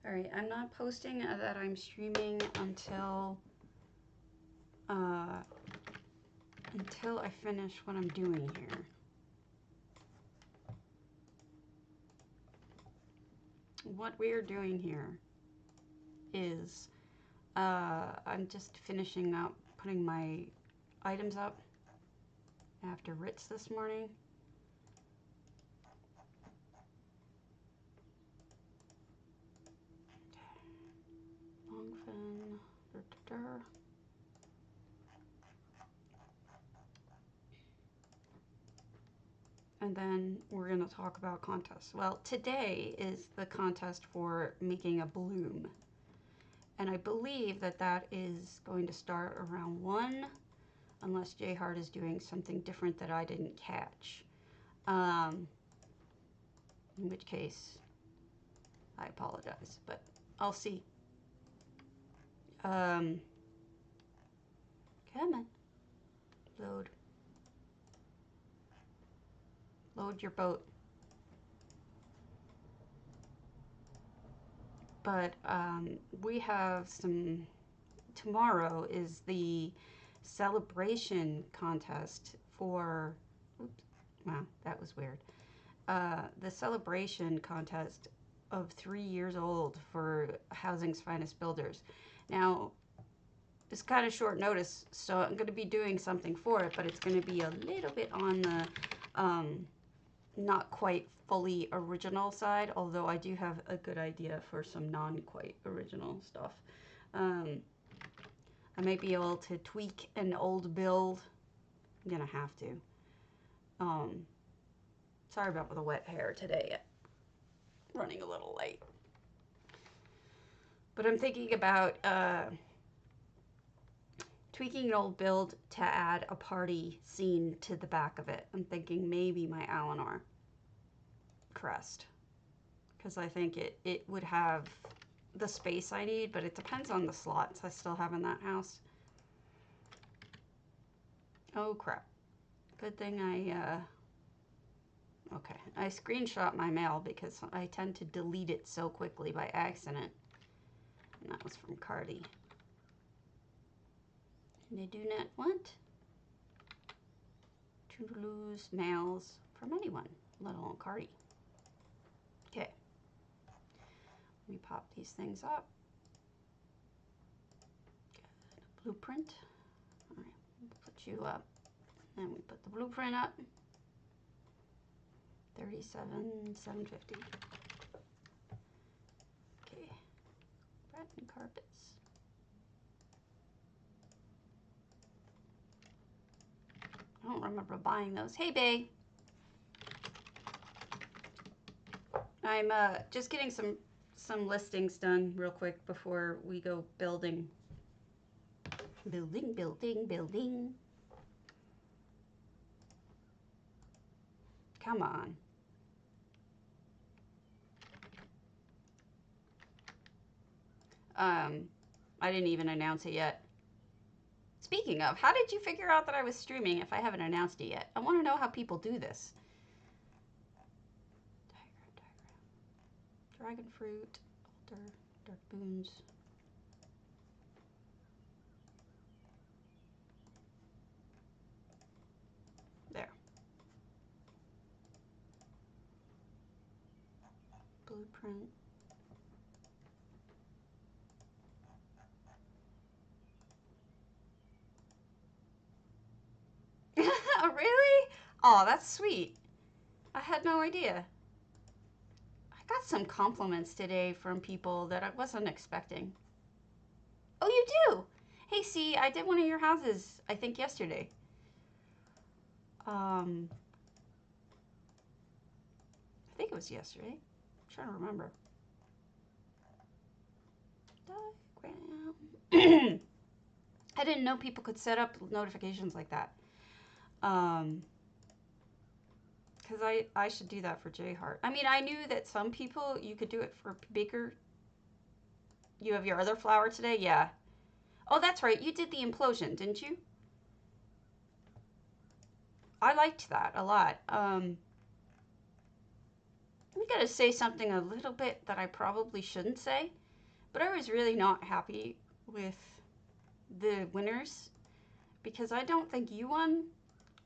All right, I'm not posting that I'm streaming until I finish what I'm doing here. What we are doing here is I'm just finishing up putting my items up after Ritz this morning. Longfin. And then we're going to talk about contests. Well, today is the contest for making a bloom. And I believe that that is going to start around 1, unless J Hart is doing something different that I didn't catch. In which case, I apologize, but I'll see. Come on. Load. Load your boat. But we have some, tomorrow is the celebration contest for, oops, wow, that was weird. The celebration contest of 3 years old for Housing's Finest Builders. Now, it's kind of short notice, so I'm going to be doing something for it, but it's going to be a little bit on the not quite fully original side, although I do have a good idea for some non-quite original stuff. I might be able to tweak an old build. I'm gonna have to. Sorry about the wet hair today. Running a little late. But I'm thinking about tweaking an old build to add a party scene to the back of it. I'm thinking maybe my Eleanor crest, because I think it would have the space I need, but it depends on the slots I still have in that house. Oh crap. Good thing okay, I screenshot my mail because I tend to delete it so quickly by accident. And that was from Cardi. They do not want to lose mails from anyone, let alone Cardi. Okay. Let me pop these things up. Get a blueprint. All right, we'll put you up. Then we put the blueprint up. 37,750. Okay. Bratten carpets. I don't remember buying those. Hey, bae. I'm just getting some listings done real quick before we go building. Building. Come on. I didn't even announce it yet. Speaking of, how did you figure out that I was streaming if I haven't announced it yet? I want to know how people do this. Dragon fruit, altar, dark boons. There. Blueprint. Really? Oh, that's sweet. I had no idea. I got some compliments today from people that I wasn't expecting. Oh, you do? Hey, see, I did one of your houses, I think yesterday. I think it was yesterday. I'm trying to remember. Diagram. I didn't know people could set up notifications like that. Because I should do that for J Hart. I mean, I knew that some people, you could do it for Baker. You have your other flower today? Yeah. Oh, that's right. You did the implosion, didn't you? I liked that a lot. I'm going to say something a little bit that I probably shouldn't say, but I was really not happy with the winners because I don't think you won,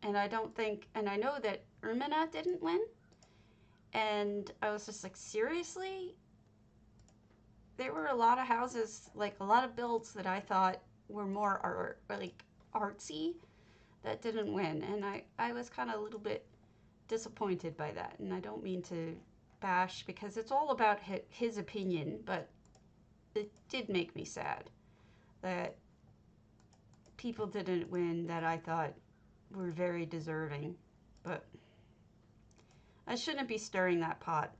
and I know that Ermina didn't win, and I was just like, seriously? There were a lot of houses, like a lot of builds that I thought were more like artsy that didn't win, and I was kind of a little bit disappointed by that, and I don't mean to bash because it's all about his opinion, but it did make me sad that people didn't win that I thought were very deserving. But I shouldn't be stirring that pot.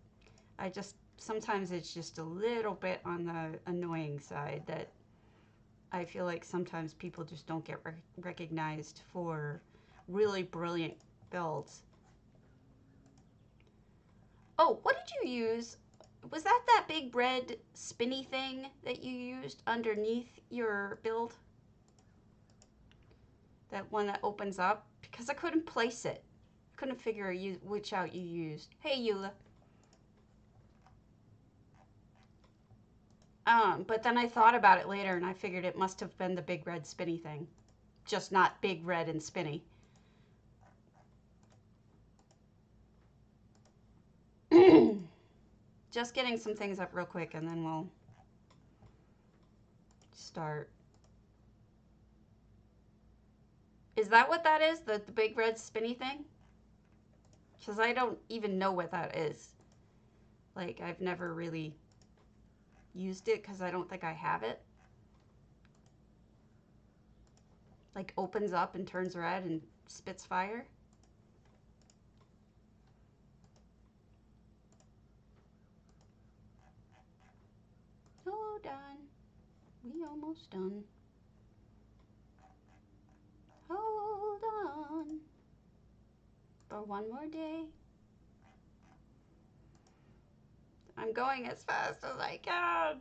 Sometimes it's just a little bit on the annoying side that I feel like sometimes people just don't get recognized for really brilliant builds. Oh, what did you use? Was that big red spinny thing that you used underneath your build? That one that opens up? Because I couldn't place it. I couldn't figure which out you used. Hey, Eula. But then I thought about it later and I figured it must have been the big red spinny thing. Just not big red and spinny. Just getting some things up real quick and then we'll start. Is that what that is? The big red spinny thing? Because I don't even know what that is. Like, I've never really used it because I don't think I have it. Like, opens up and turns red and spits fire. Oh, done. We almost done. Hold on for one more day. I'm going as fast as I can.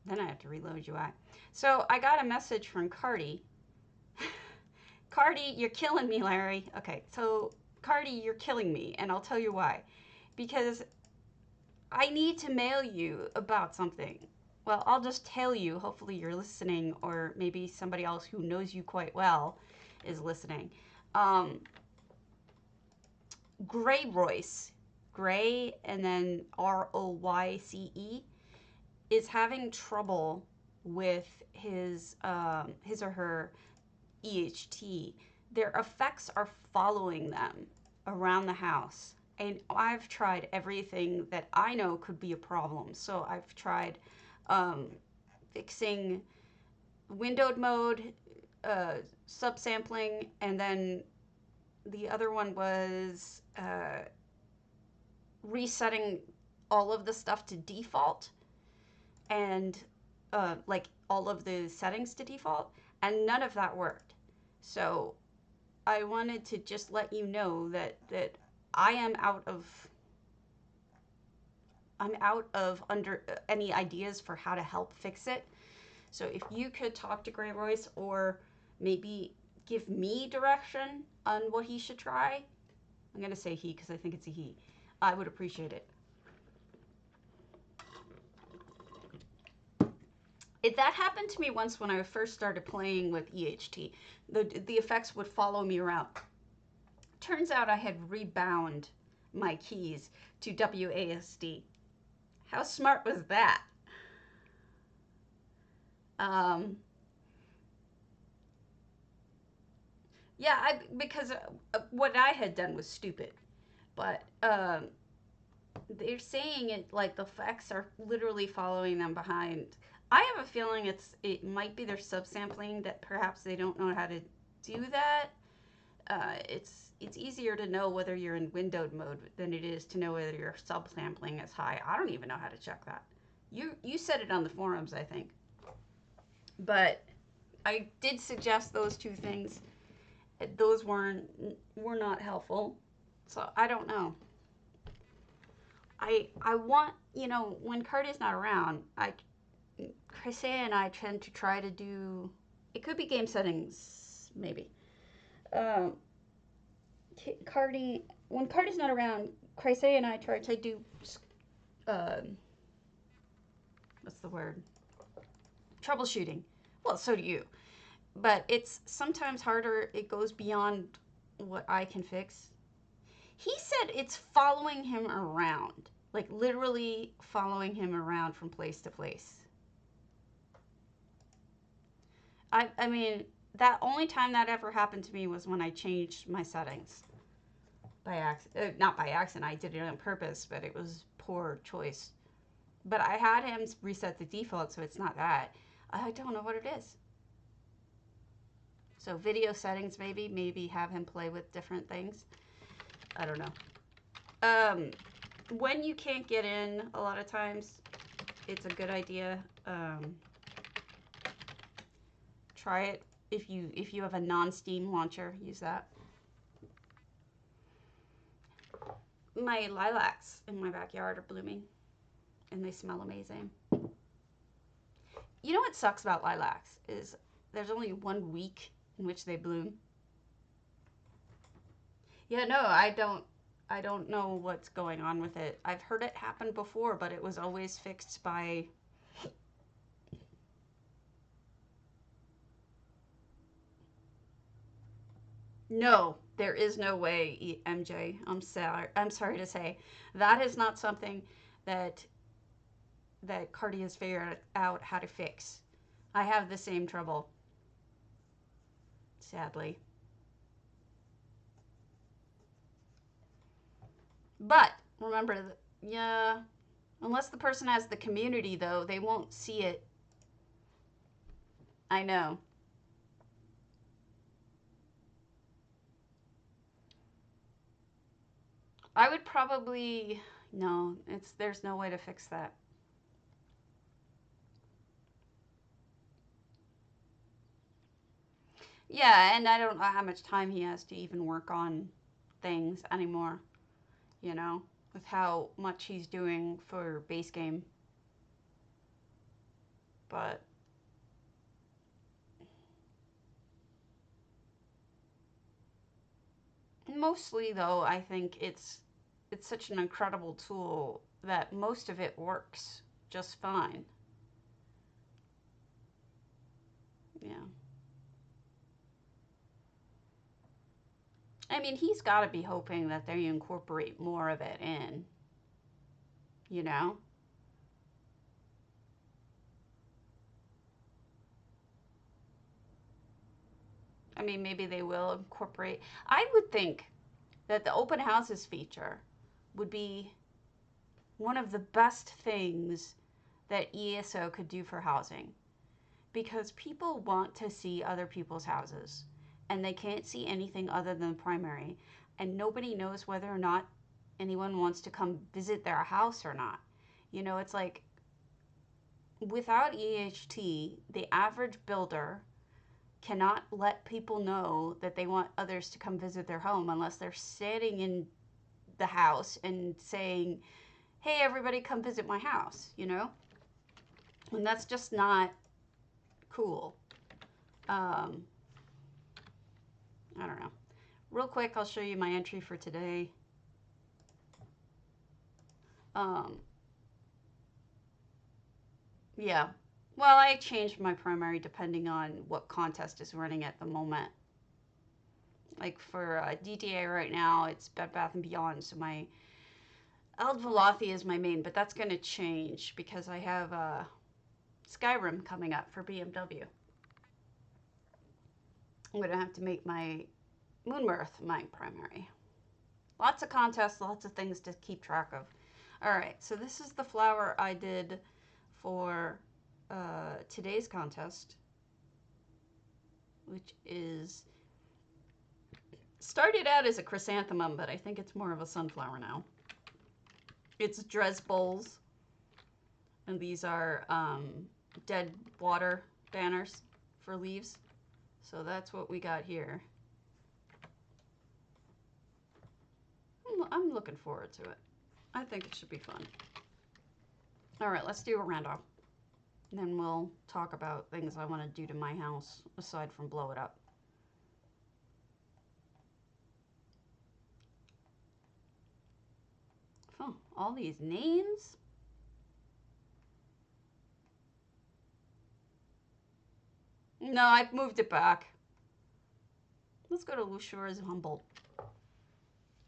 Then I have to reload UI. So I got a message from Cardi. Cardi, you're killing me, Larry. Okay, so Cardi, you're killing me, and I'll tell you why. Because I need to mail you about something. Well, I'll just tell you, hopefully you're listening, or maybe somebody else who knows you quite well is listening. Gray Royce, Gray and then Royce, is having trouble with his or her EHT. Their effects are following them around the house. And I've tried everything that I know could be a problem. So I've tried fixing windowed mode, subsampling, and then the other one was resetting all of the stuff to default and like all of the settings to default, and none of that worked. So I wanted to just let you know that I am out of under any ideas for how to help fix it. So if you could talk to Gray Royce or maybe give me direction on what he should try. I'm going to say he because I think it's a he. I would appreciate it. That happened to me once when I first started playing with EHT. The effects would follow me around. Turns out I had rebound my keys to WASD. How smart was that? Yeah, because what I had done was stupid. But they're saying it like the effects are literally following them behind. I have a feeling it might be their subsampling that perhaps they don't know how to do that. It's easier to know whether you're in windowed mode than it is to know whether your subsampling is high. I don't even know how to check that. You said it on the forums, I think. But I did suggest those two things. Those were not helpful. So I don't know. I want, when Cardi's not around, Chris and I tend to try to do, it could be game settings, maybe. when Cardi's not around, Chrysae and I try to do, what's the word? Troubleshooting. Well, so do you. But it's sometimes harder. It goes beyond what I can fix. He said it's following him around, like literally following him around from place to place. I mean, that only time that ever happened to me was when I changed my settings by accident. Not by accident, I did it on purpose, but it was poor choice. But I had him reset the default, so it's not that. I don't know what it is. So video settings, maybe have him play with different things. I don't know. When you can't get in, a lot of times, it's a good idea. Try it if you have a non-steam launcher. Use that. My lilacs in my backyard are blooming, and they smell amazing. You know what sucks about lilacs is there's only 1 week in which they bloom. Yeah, no, I don't know what's going on with it. I've heard it happen before, but it was always fixed by... No, there is no way, MJ. I'm sorry to say. That is not something that Cardi has figured out how to fix. I have the same trouble. Sadly. But remember, yeah, unless the person has the community, though, they won't see it. I know. I would probably... No, there's no way to fix that. Yeah, and I don't know how much time he has to even work on things anymore, you know, with how much he's doing for base game. But mostly, though, I think it's such an incredible tool that most of it works just fine. Yeah. I mean, he's got to be hoping that they incorporate more of it in, you know? I mean, maybe they will incorporate. I would think that the open houses feature would be one of the best things that ESO could do for housing, because people want to see other people's houses and they can't see anything other than primary, and nobody knows whether or not anyone wants to come visit their house or not. You know, it's like without EHT, the average builder cannot let people know that they want others to come visit their home unless they're sitting in the house and saying, hey, everybody come visit my house, you know? And that's just not cool. I don't know. Real quick, I'll show you my entry for today. Yeah. Well, I changed my primary depending on what contest is running at the moment. Like for DTA right now, it's Bed Bath & Beyond, so my Velothi is my main, but that's going to change because I have Skyrim coming up for BMW. I'm going to have to make my Moonmirth my primary. Lots of contests, lots of things to keep track of. All right, so this is the flower I did for today's contest, which is... started out as a chrysanthemum, but I think it's more of a sunflower now. It's Dres bowls, and these are dead water banners for leaves. So that's what we got here. I'm looking forward to it. I think it should be fun. All right, let's do a random. And then we'll talk about things I want to do to my house aside from blow it up. All these names? No, I've moved it back. Let's go to Lushura's Humble.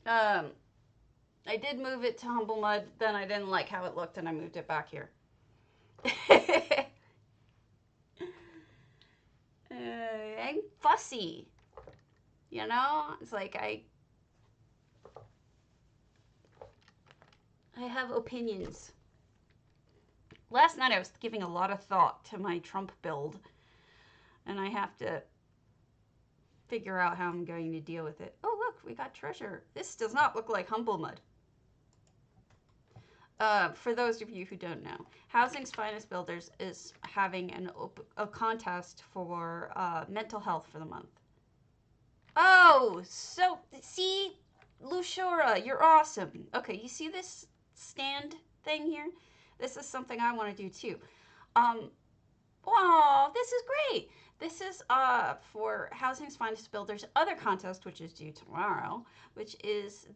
I did move it to humblemud, then I didn't like how it looked and I moved it back here. I'm fussy. You know? It's like I have opinions. Last night I was giving a lot of thought to my Trump build, and I have to figure out how I'm going to deal with it. Oh, look, we got treasure. This does not look like humblemud. For those of you who don't know, Housing's Finest Builders is having a contest for mental health for the month. Oh, so, see, Lushura, you're awesome. Okay, you see this stand thing here? This is something I want to do too. Wow, this is great. This is for Housing's Finest Builders' other contest, which is due tomorrow, which is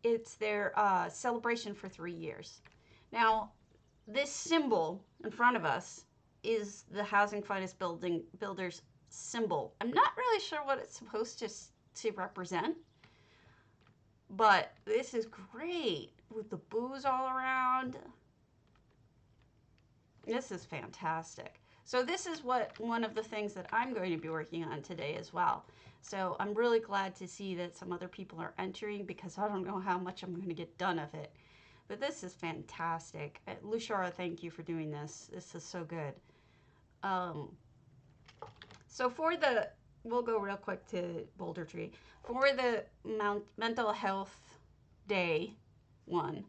it's their celebration for 3 years. Now, this symbol in front of us is the Housing Finest Builders symbol. I'm not really sure what it's supposed to represent, but this is great with the booze all around. This is fantastic. So this is one of the things that I'm going to be working on today as well. So I'm really glad to see that some other people are entering, because I don't know how much I'm going to get done of it. But this is fantastic. Lushara, thank you for doing this. This is so good. So we'll go real quick to Bouldertree. For the mental health day one,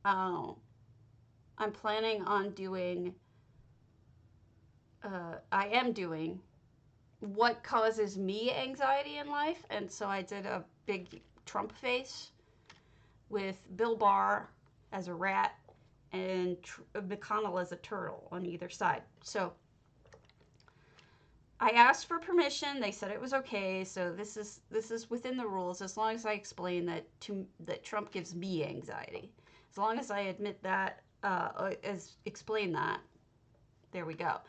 I'm planning on doing, I am doing what causes me anxiety in life. And so I did a big Trump face with Bill Barr as a rat and McConnell as a turtle on either side. So I asked for permission. They said it was okay. So this is within the rules, as long as I explain that Trump gives me anxiety. As long as I admit that, explain that, there we go.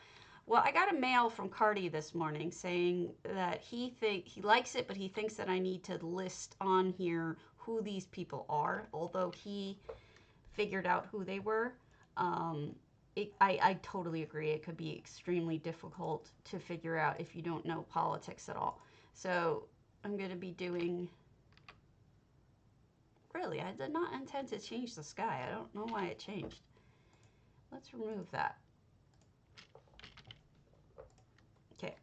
Well, I got a mail from Cardi this morning saying that he likes it, but he thinks that I need to list on here who these people are, although he figured out who they were. I totally agree. It could be extremely difficult to figure out if you don't know politics at all. So I'm going to be doing... Really, I did not intend to change the sky. I don't know why it changed. Let's remove that. Okay,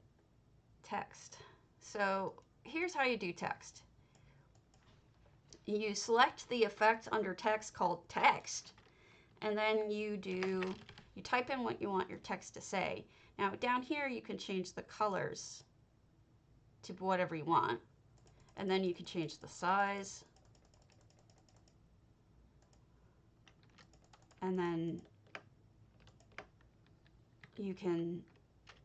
text. So here's how you do text. You select the effect under text called text, and then you type in what you want your text to say. Now down here you can change the colors to whatever you want, and then you can change the size, and then you can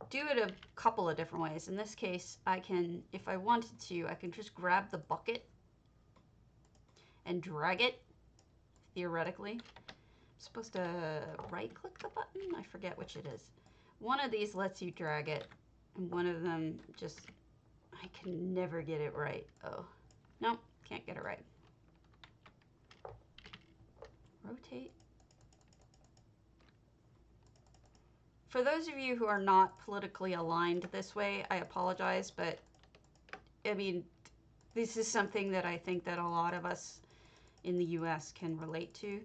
do it a couple of different ways. In this case, I can, if I wanted to, I can just grab the bucket and drag it, theoretically. I'm supposed to right-click the button? I forget which it is. One of these lets you drag it, and one of them just, I can never get it right. Oh, no, can't get it right. Rotate. For those of you who are not politically aligned this way, I apologize, but I mean, this is something that I think that a lot of us in the US can relate to.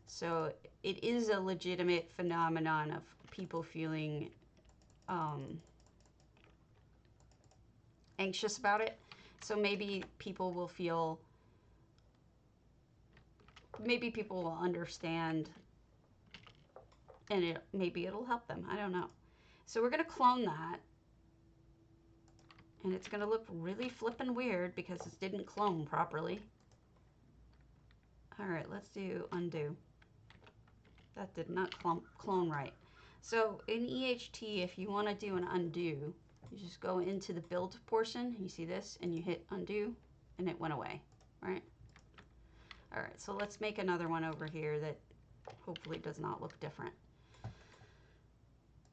So it is a legitimate phenomenon of people feeling anxious about it. So maybe people will feel, maybe people will understand, and maybe it'll help them. I don't know. So we're going to clone that. And it's going to look really flippin' weird because it didn't clone properly. All right, let's do undo. That did not clone right. So in EHT, if you want to do an undo, you just go into the build portion. You see this, and you hit undo, and it went away, right? All right, so let's make another one over here that hopefully does not look different.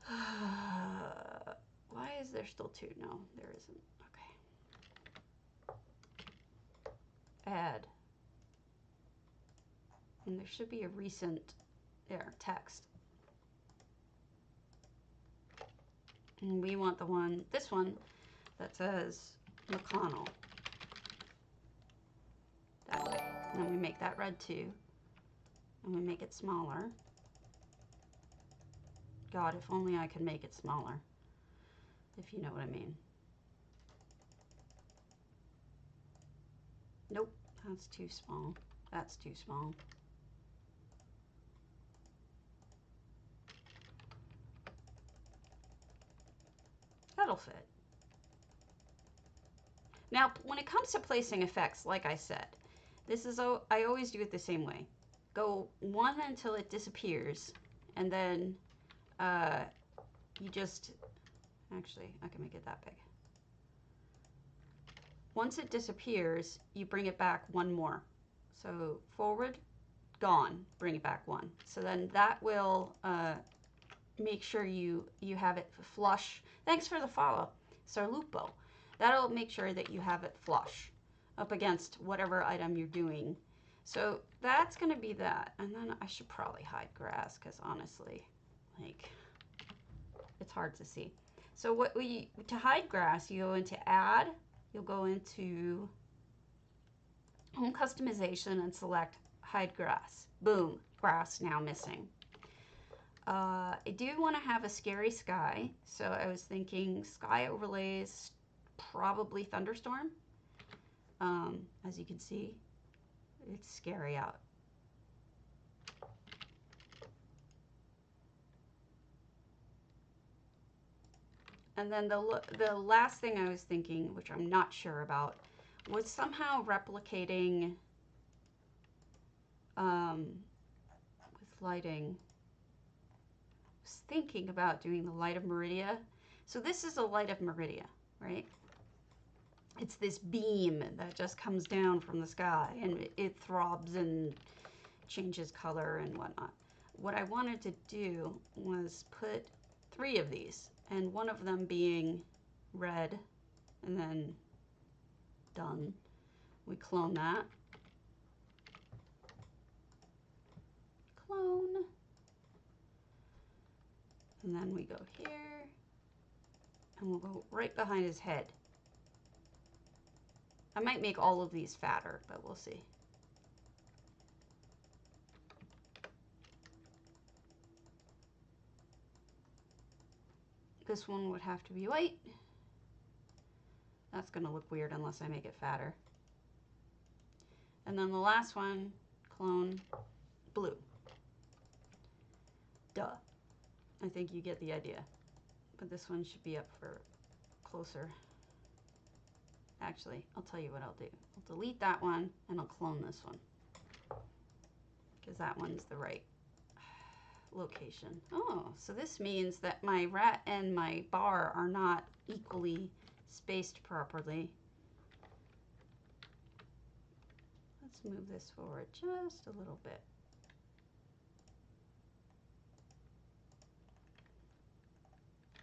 Why is there still two? No, there isn't. Okay. Add. And there should be a recent text. And we want the one, this one, that says McConnell. That way. And then we make that red too. And we make it smaller. God, if only I could make it smaller. If you know what I mean. Nope, that's too small. That's too small. That'll fit. Now, when it comes to placing effects, like I said, this is, I always do it the same way. Go one until it disappears, and then you just, actually, I can make it that big. Once it disappears, you bring it back one more. So forward, gone, bring it back one. So then that will make sure you have it flush. Thanks for the follow, Sarlupo. That'll make sure that you have it flush up against whatever item you're doing. So that's gonna be that. And then I should probably hide grass because honestly, like, it's hard to see. So to hide grass, you go into add, you'll go into home customization and select hide grass. Boom, grass now missing. I do want to have a scary sky, so I was thinking sky overlays, probably thunderstorm. As you can see, it's scary out. And then the last thing I was thinking, which I'm not sure about, was somehow replicating with lighting. I was thinking about doing the light of Meridia. So this is a light of Meridia, right? It's this beam that just comes down from the sky and it throbs and changes color and whatnot. What I wanted to do was put 3 of these, and one of them being red, and then done. We clone that. Clone. And then we go here, and we'll go right behind his head. I might make all of these fatter, but we'll see. This one would have to be white. That's gonna look weird unless I make it fatter. And then the last one, clone blue. Duh. I think you get the idea. But this one should be up for closer. Actually, I'll tell you what I'll do. I'll delete that one and I'll clone this one, because that one's the right location. Oh, so this means that my rat and my bar are not equally spaced properly. Let's move this forward just a little bit.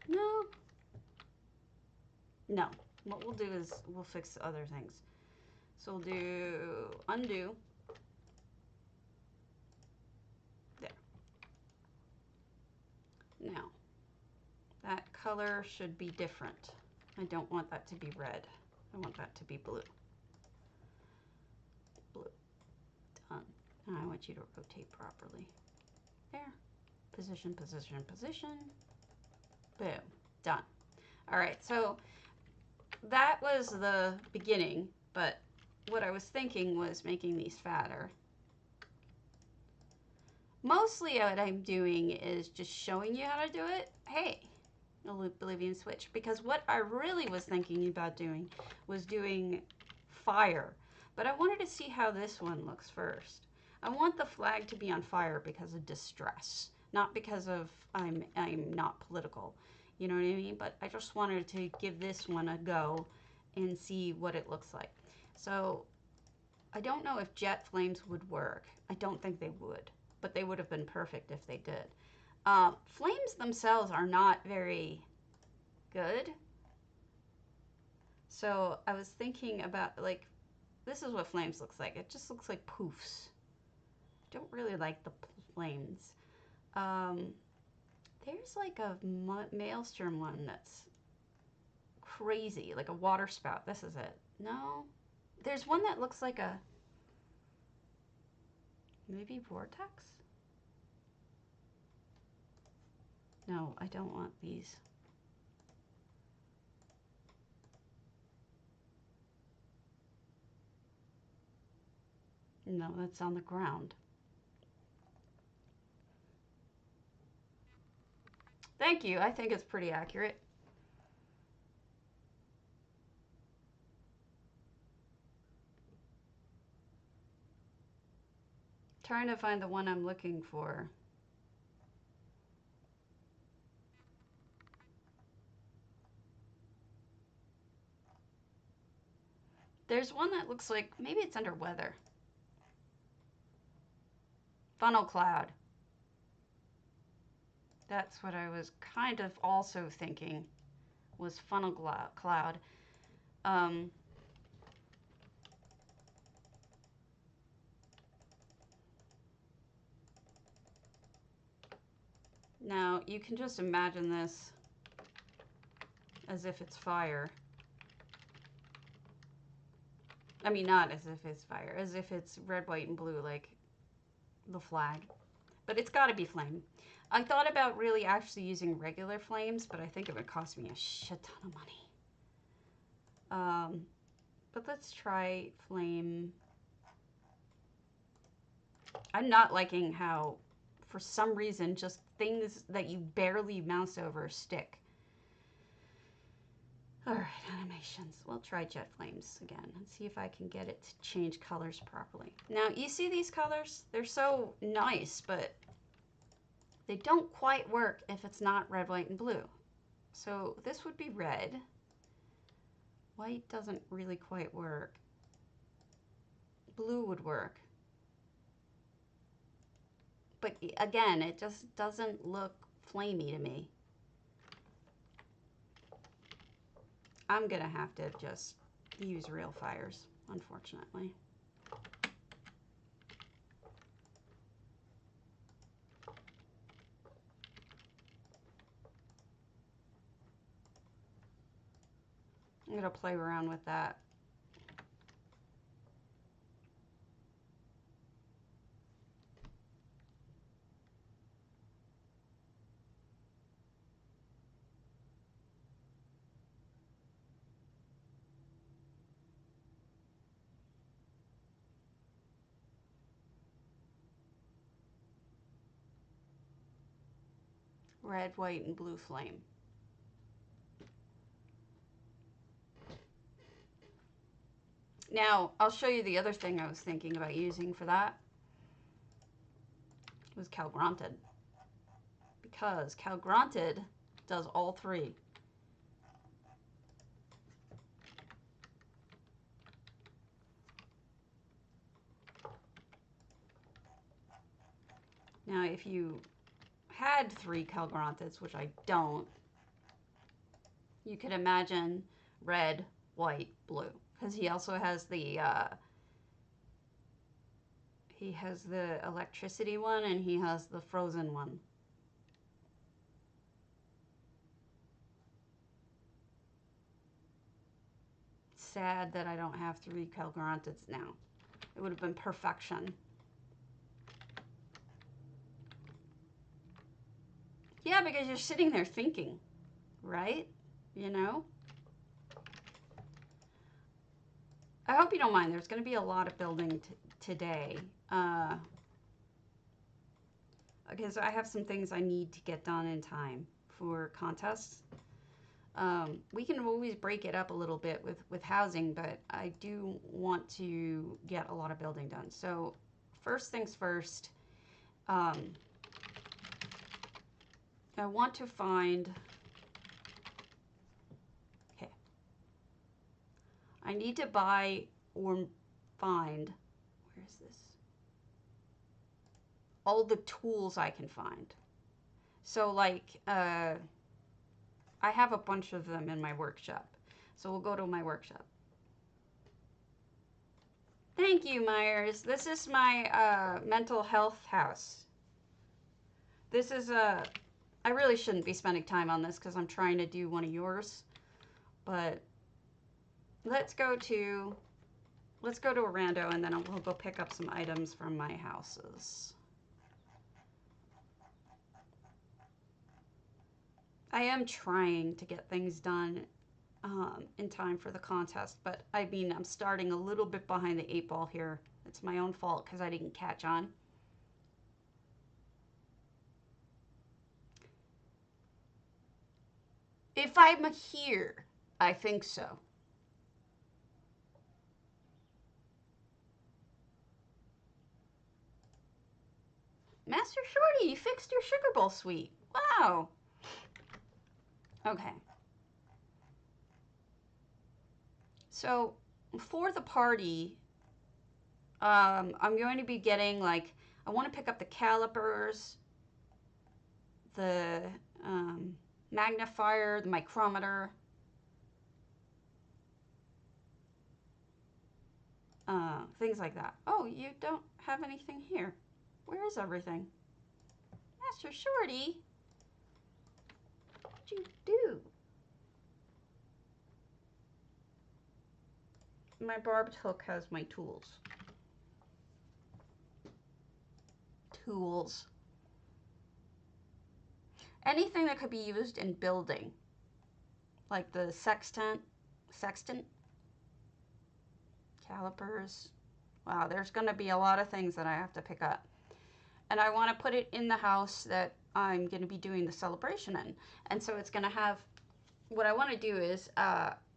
No. No. What we'll do is we'll fix other things. So we'll do undo. There. Now, that color should be different. I don't want that to be red. I want that to be blue. Blue. Done. Now I want you to rotate properly. There. Position, position, position. Boom. Done. All right, so that was the beginning, but what I was thinking was making these fatter. Mostly what I'm doing is just showing you how to do it. Hey, Oblivion switch. Because what I really was thinking about doing was doing fire. But I wanted to see how this one looks first. I want the flag to be on fire because of distress, not because of I'm not political. You know what I mean? But I just wanted to give this one a go and see what it looks like. So I don't know if jet flames would work. I don't think they would, but they would have been perfect if they did. Flames themselves are not very good. So I was thinking about, like, this is what flames looks like. It just looks like poofs. Don't really like the flames. There's like a maelstrom one that's crazy, like a water spout. This is it. No, there's one that looks like a, maybe vortex? No, I don't want these. No, that's on the ground. Thank you. I think it's pretty accurate. Trying to find the one I'm looking for. There's one that looks like, maybe it's under weather. Funnel cloud. That's what I was kind of also thinking was funnel cloud. Now, you can just imagine this as if it's fire. I mean, not as if it's fire, as if it's red, white, and blue, like the flag. But it's got to be flame. I thought about really actually using regular flames, but I think it would cost me a shit ton of money. But let's try flame. I'm not liking how, for some reason, just things that you barely mouse over stick. All right, animations. We'll try jet flames again and see if I can get it to change colors properly. Now, you see these colors? They're so nice, but they don't quite work if it's not red, white, and blue. So this would be red. White doesn't really quite work. Blue would work. But again, it just doesn't look flamey to me. I'm gonna have to just use real fires, unfortunately. I'm gonna play around with that. Red, white, and blue flame. Now, I'll show you the other thing I was thinking about using for that. It was carriegondolin. Because carriegondolin does all three. Now, if you had 3 carriegondolins, which I don't, you could imagine red, white, blue. Because he also has the electricity one and he has the frozen one. Sad that I don't have 3 carriegondolins now. It would have been perfection. Yeah, because you're sitting there thinking, right? You know? I hope you don't mind. There's going to be a lot of building today. Because I have some things I need to get done in time for contests. We can always break it up a little bit with housing, but I do want to get a lot of building done. So first things first, I want to find, okay, I need to buy or find is this? All the tools I can find. So like, I have a bunch of them in my workshop. So we'll go to my workshop. Thank you, Myers. This is my mental health house. This is a... I really shouldn't be spending time on this because I'm trying to do one of yours. But let's go to a rando and then we'll go pick up some items from my houses. I am trying to get things done in time for the contest, but I mean, I'm starting a little bit behind the 8 ball here. It's my own fault because I didn't catch on. If I'm here, I think so. Master Shorty, you fixed your sugar bowl suite. Wow. Okay. So for the party, I'm going to be getting, like, I want to pick up the calipers, the magnifier, the micrometer, things like that. Oh, you don't have anything here. Where is everything? Master Shorty, what did you do? My barbed hook has my tools. Tools. Anything that could be used in building. Like the sextant, calipers. Wow, there's going to be a lot of things that I have to pick up. And I want to put it in the house that I'm going to be doing the celebration in. And so it's going to have, what I want to do is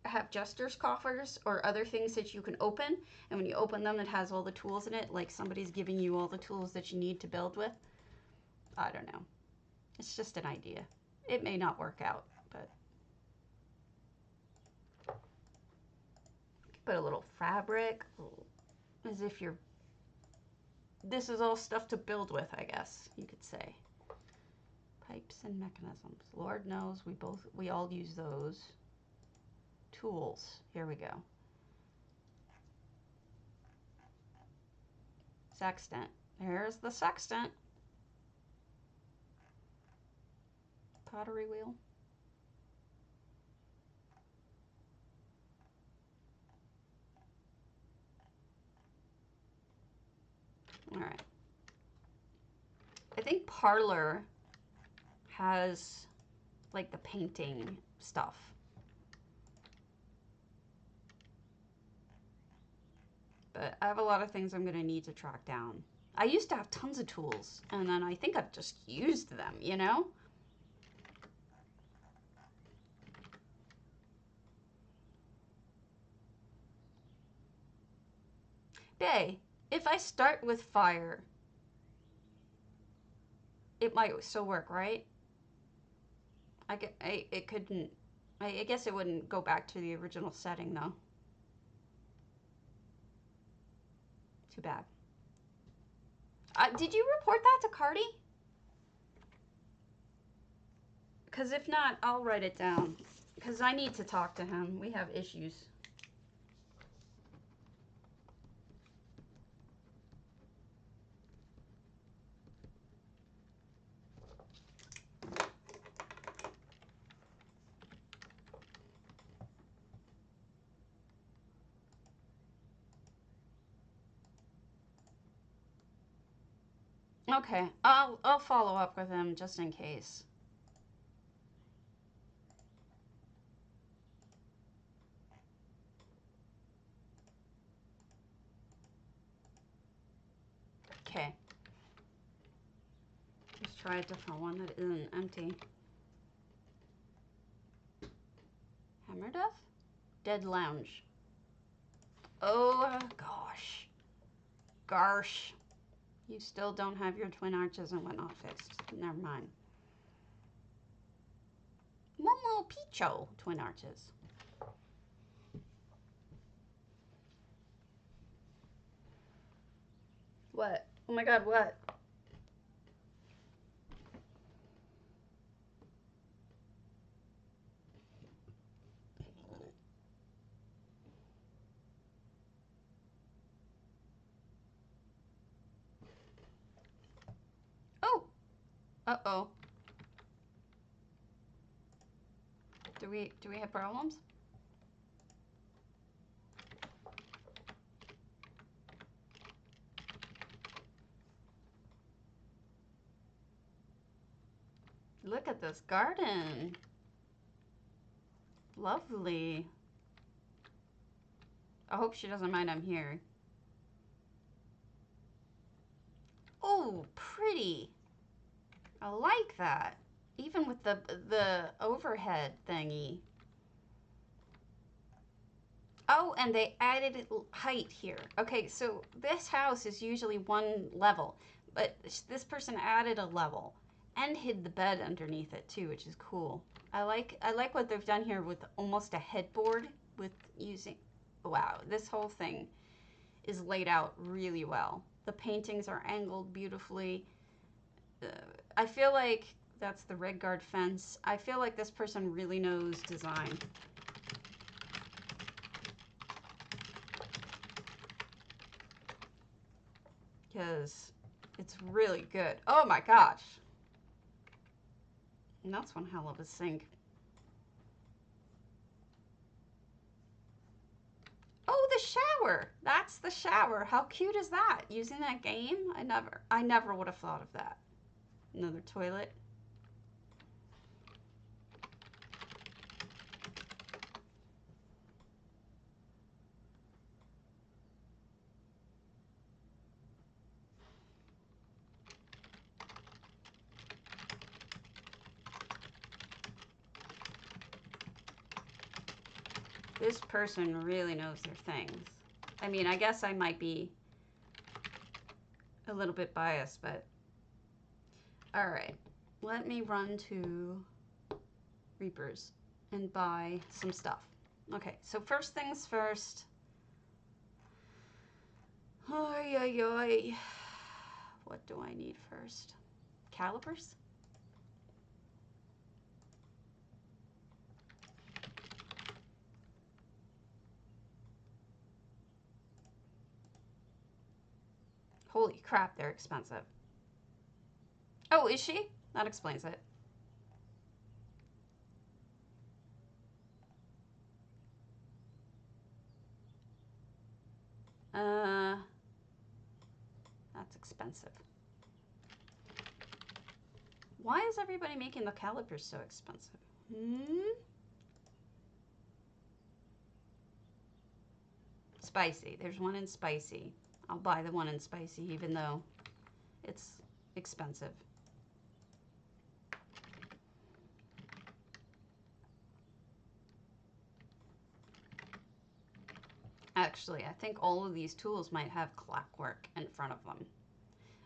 have jester's coffers or other things that you can open. And when you open them, it has all the tools in it. Like somebody's giving you all the tools that you need to build with. I don't know. It's just an idea. It may not work out, but put a little fabric, as if you're, this is all stuff to build with, I guess you could say. Pipes and mechanisms. Lord knows we all use those. Tools. Here we go. Sextant. There's the sextant. Pottery wheel. All right. I think Parlor has like the painting stuff. But I have a lot of things I'm going to need to track down. I used to have tons of tools, and then I think I've just used them, you know? Bay, if I start with fire, it might still work, right? It couldn't, I guess it wouldn't go back to the original setting, though. Too bad. Did you report that to Cardi? Because if not, I'll write it down. Because I need to talk to him. We have issues. Okay, I'll follow up with him just in case. Okay. Let's try a different one that isn't empty. Hammerdeath? Dead Lounge. Oh, gosh. Garsh. You still don't have your twin arches and whatnot fixed. Never mind. Momo Picho twin arches. Oh my god, what? Oh! Uh-oh. Do we have problems? Look at this garden. Lovely. I hope she doesn't mind I'm here. Oh, pretty. I like that. Even with the overhead thingy. Oh, and they added height here. Okay, so this house is usually one level, but this person added a level and hid the bed underneath it too, which is cool. I like what they've done here with almost a headboard with using, wow, this whole thing is laid out really well. The paintings are angled beautifully. I feel like that's the red guard fence. I feel like this person really knows design. Because it's really good. Oh my gosh. And that's one hell of a sink. Oh, the shower. That's the shower. How cute is that? Using that game? I never would have thought of that. Another toilet. This person really knows their things. I mean, I guess I might be a little bit biased, but all right. Let me run to Reapers and buy some stuff. Okay, so first things first. Oy, oy, oy. What do I need first? Calipers? Holy crap, they're expensive. Oh, is she? That explains it. That's expensive. Why is everybody making the calipers so expensive? Spicy. There's one in spicy. I'll buy the one in spicy even though it's expensive. Actually, I think all of these tools might have clockwork in front of them,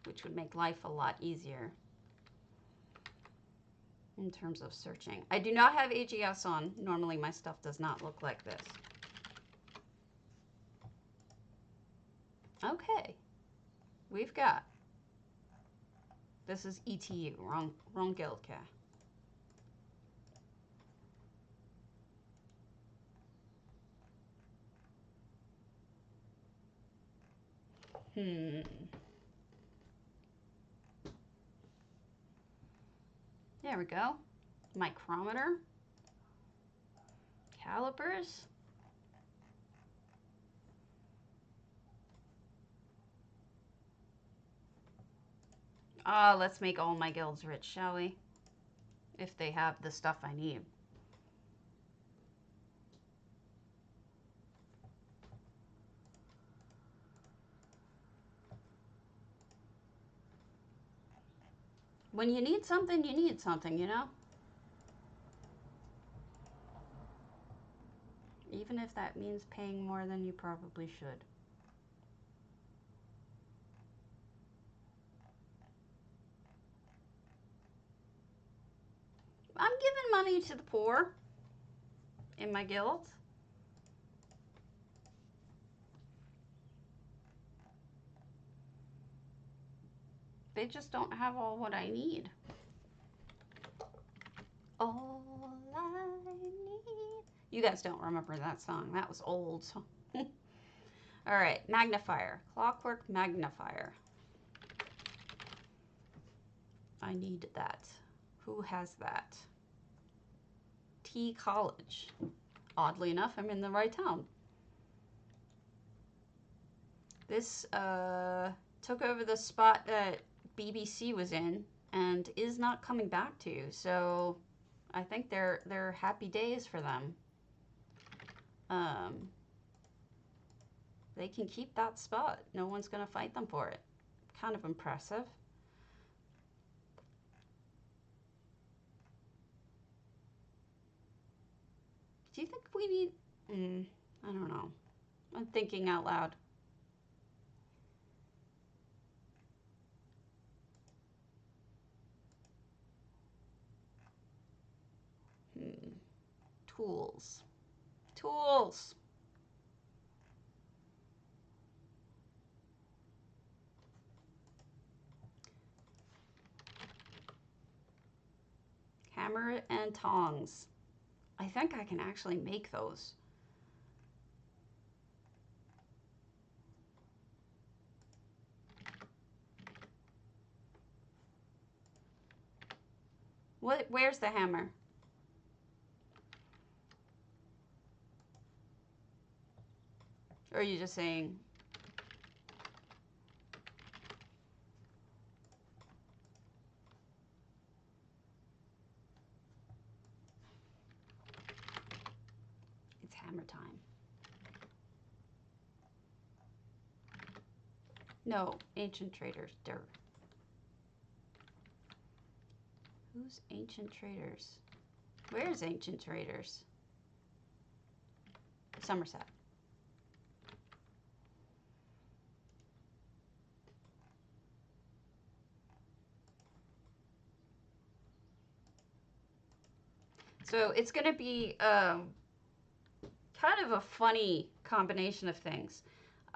which would make life a lot easier in terms of searching. I do not have AGS on. Normally my stuff does not look like this. Okay, we've got, this is ETU, wrong guild, okay. There we go. Micrometer. Calipers. Let's make all my guilds rich, shall we? If they have the stuff I need. When you need something, you know? Even if that means paying more than you probably should. I'm giving money to the poor in my guild. They just don't have all what I need. All I need. You guys don't remember that song. That was old. All right, magnifier. Clockwork magnifier. I need that. Who has that? T College. Oddly enough, I'm in the right town. This took over the spot that BBC was in and is not coming back to. So I think they're happy days for them. They can keep that spot. No one's going to fight them for it. Kind of impressive. Do you think we need... I don't know. I'm thinking out loud. Tools. Tools! Hammer and tongs. I think I can actually make those. Where's the hammer? Or are you just saying? It's hammer time. No, ancient traders, DERP. Who's ancient traders? Where's ancient traders? Somerset. So it's going to be kind of a funny combination of things.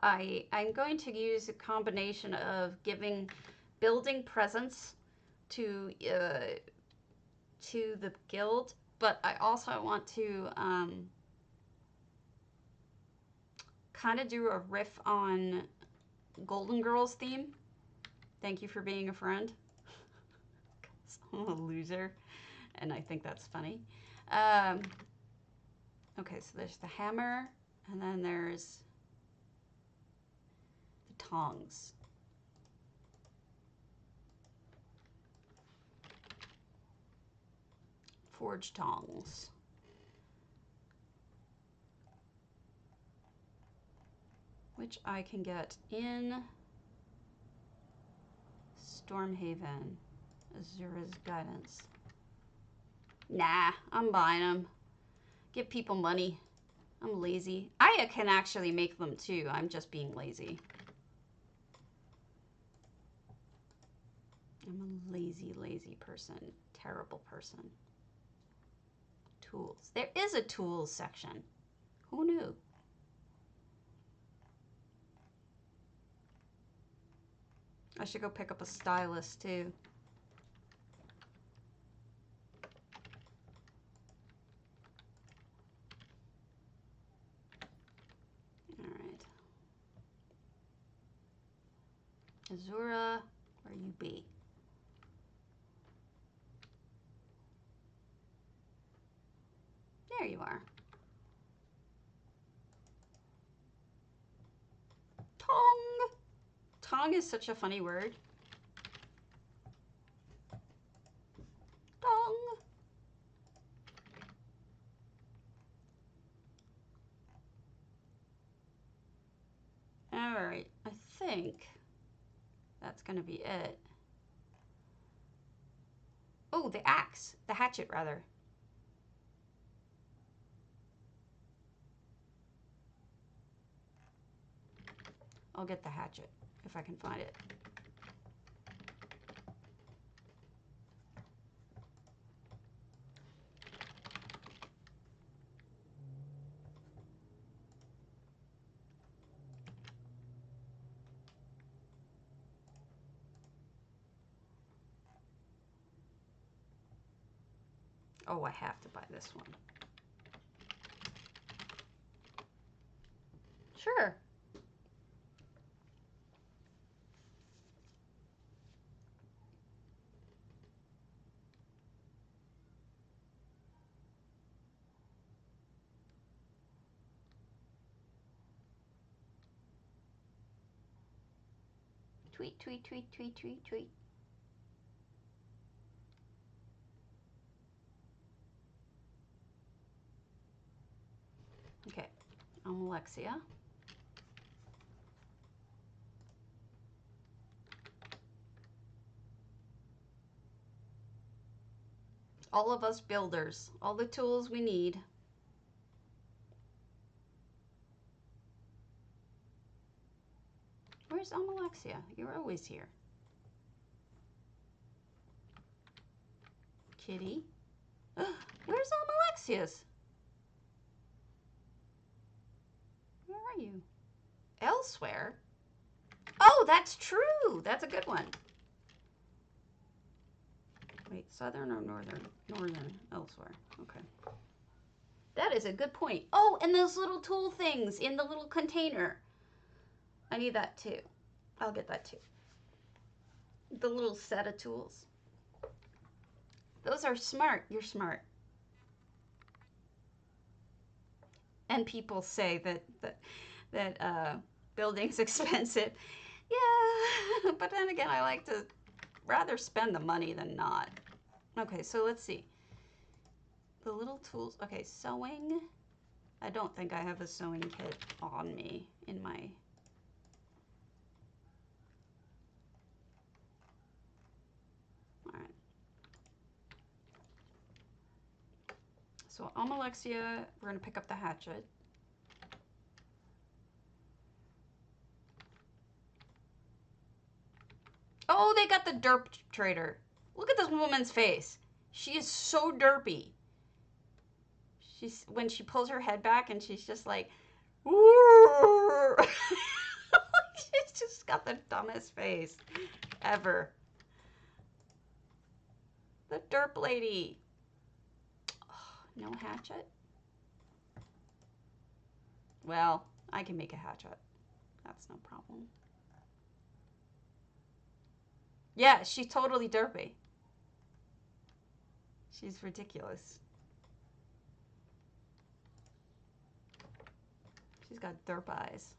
I'm going to use a combination of building presence to the guild, but I also want to kind of do a riff on Golden Girls theme. Thank you for being a friend. I'm a loser, and I think that's funny. Okay, so there's the hammer, and then there's the tongs. Forge tongs. Which I can get in Stormhaven. Azura's Guidance. Nah, I'm buying them. Give people money. I'm lazy. I can actually make them too. I'm just being lazy. I'm a lazy, lazy person. Terrible person. Tools. There is a tools section. Who knew? I should go pick up a stylus too. Alright. Azura, where you be? There you are. Tong! Tong is such a funny word. Tong! Alright, I think that's gonna be it. Oh, the axe. The hatchet, rather. I'll get the hatchet if I can find it. Oh, I have to buy this one. Sure. Tweet, tweet, tweet, tweet, tweet, tweet. Okay, I'm Alexia. All of us builders, all the tools we need. Where's Alexia? You're always here. Kitty. Where's Alexia's? Where are you? Elsewhere? Oh, that's true. That's a good one. Wait, southern or northern? Northern, elsewhere. Okay. That is a good point. Oh, and those little tool things in the little container. I need that too. I'll get that too. The little set of tools. Those are smart. You're smart. And people say that building's expensive. Yeah, but then again, I like to rather spend the money than not. Okay, so let's see. The little tools. Okay, sewing. I don't think I have a sewing kit on me in my... All right. So Alexia, we're going to pick up the hatchet. Oh, they got the DERP trader. Look at this woman's face. She is so derpy. She's, when she pulls her head back and she's just like, ooh. She's just got the dumbest face ever. The derp lady. Oh, no hatchet? Well, I can make a hatchet. That's no problem. Yeah, she's totally derpy. She's ridiculous. She's got derp eyes.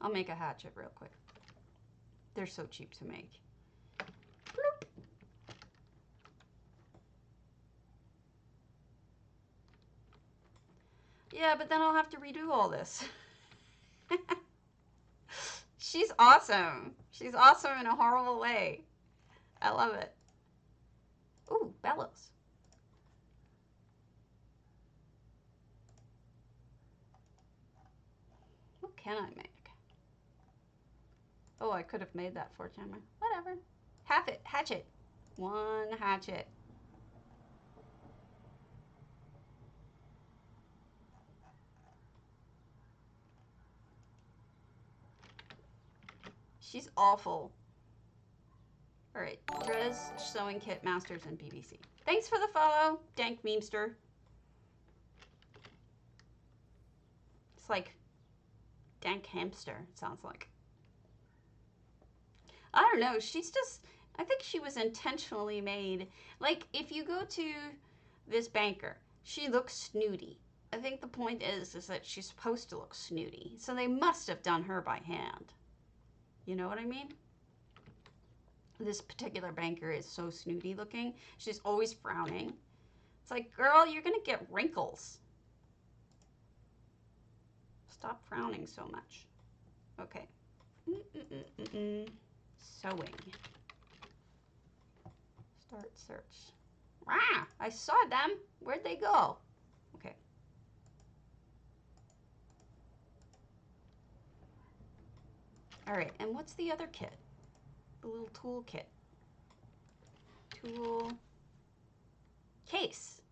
I'll make a hatchet real quick. They're so cheap to make. Bloop. Yeah, but then I'll have to redo all this. She's awesome. She's awesome in a horrible way. I love it. Ooh, bellows. What can I make? Oh, I could have made that 4-timer. Whatever. Half it. Hatchet. One hatchet. She's awful. All right. Drez, Sewing Kit, Masters, and BBC. Thanks for the follow, Dank Memester. It's like Dank Hamster, it sounds like. I don't know. She's just, I think she was intentionally made. Like, if you go to this banker, she looks snooty. I think the point is that she's supposed to look snooty. So they must have done her by hand. You know what I mean? This particular banker is so snooty looking. She's always frowning. It's like, girl, you're going to get wrinkles. Stop frowning so much. Okay. Sewing. Start search. Rah! I saw them. Where'd they go? Okay. All right, and what's the other kit? The little tool kit. Tool case.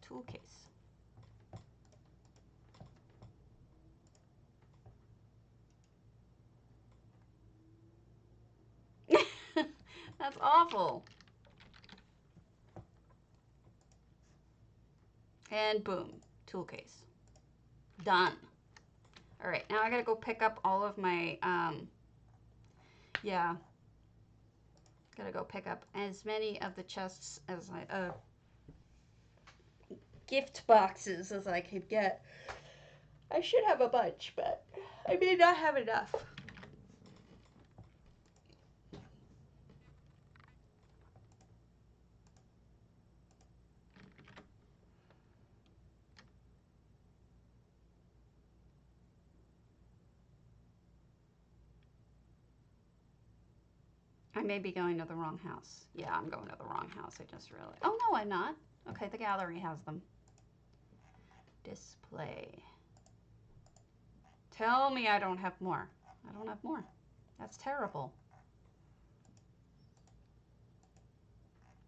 Tool case. That's awful. And boom, tool case. Done. All right, now I gotta go pick up all of my, yeah. Gotta go pick up as many of the chests as I, gift boxes as I could get. I should have a bunch, but I may not have enough. I may be going to the wrong house. Yeah, I'm going to the wrong house. I just realized. Oh, no, I'm not. Okay, the gallery has them. Display. Tell me I don't have more. I don't have more. That's terrible.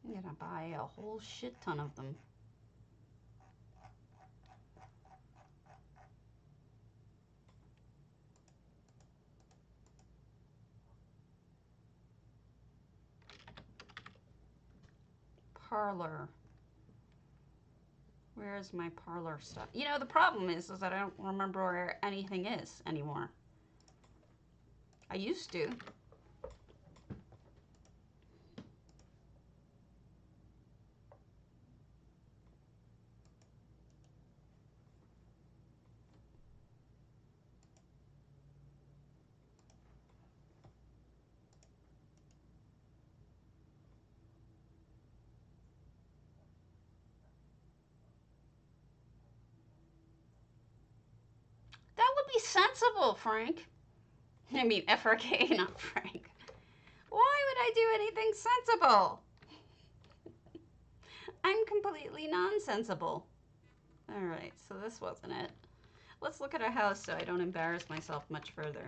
I'm gonna buy a whole shit ton of them. Parlor. Where's my parlor stuff? You know, the problem is that I don't remember where anything is anymore. I used to. That would be sensible, Frank. I mean, FRK, not Frank. Why would I do anything sensible? I'm completely nonsensible. All right, so this wasn't it. Let's look at a house so I don't embarrass myself much further.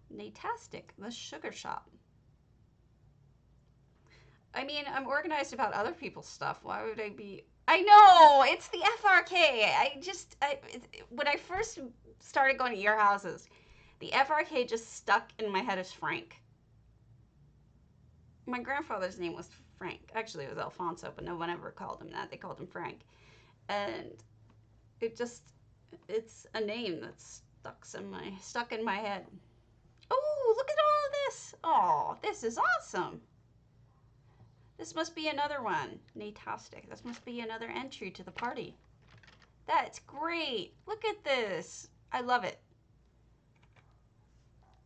Natastic, the sugar shop. I mean, I'm organized about other people's stuff. Why would I be... I know! It's the FRK! When I first started going to your houses, the FRK just stuck in my head as Frank. My grandfather's name was Frank. Actually, it was Alfonso, but no one ever called him that. They called him Frank. And it's a name that's stuck in my head. Oh, look at all of this. Oh, this is awesome. This must be another one. Natastic. This must be another entry to the party. That's great. Look at this. I love it.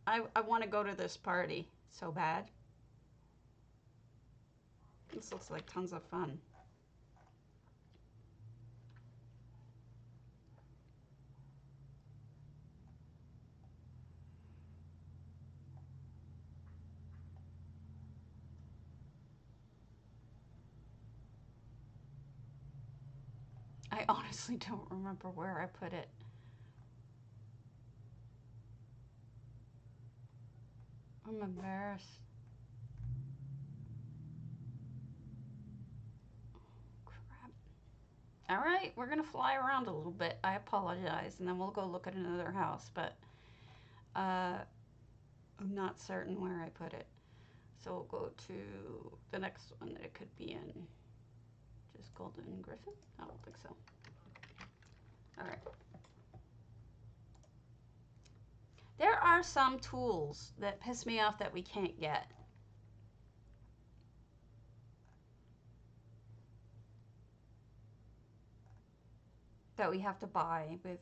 I want to go to this party so bad. This looks like tons of fun. I honestly don't remember where I put it. I'm embarrassed. Crap. All right, we're gonna fly around a little bit. I apologize, and then we'll go look at another house, but I'm not certain where I put it. So we'll go to the next one that it could be in. Just Golden Griffin? I don't think so. All right. There are some tools that piss me off that we can't get. That we have to buy with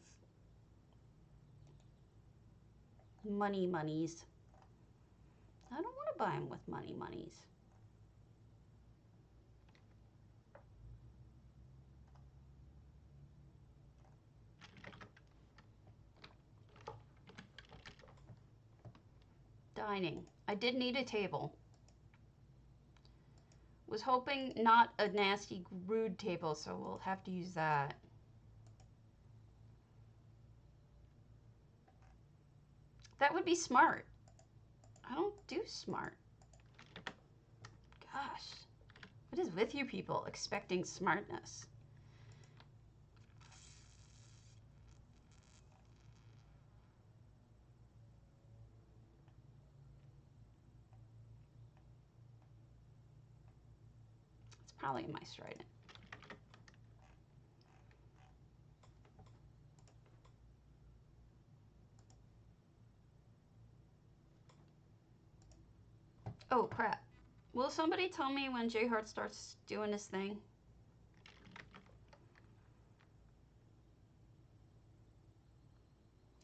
monies. I don't want to buy them with monies. Dining. I did need a table. Was hoping not a nasty, rude table, so we'll have to use that. That would be smart. I don't do smart. Gosh. What is with you people expecting smartness? probably a mice trident. Oh, crap. Will somebody tell me when J-Heart starts doing his thing?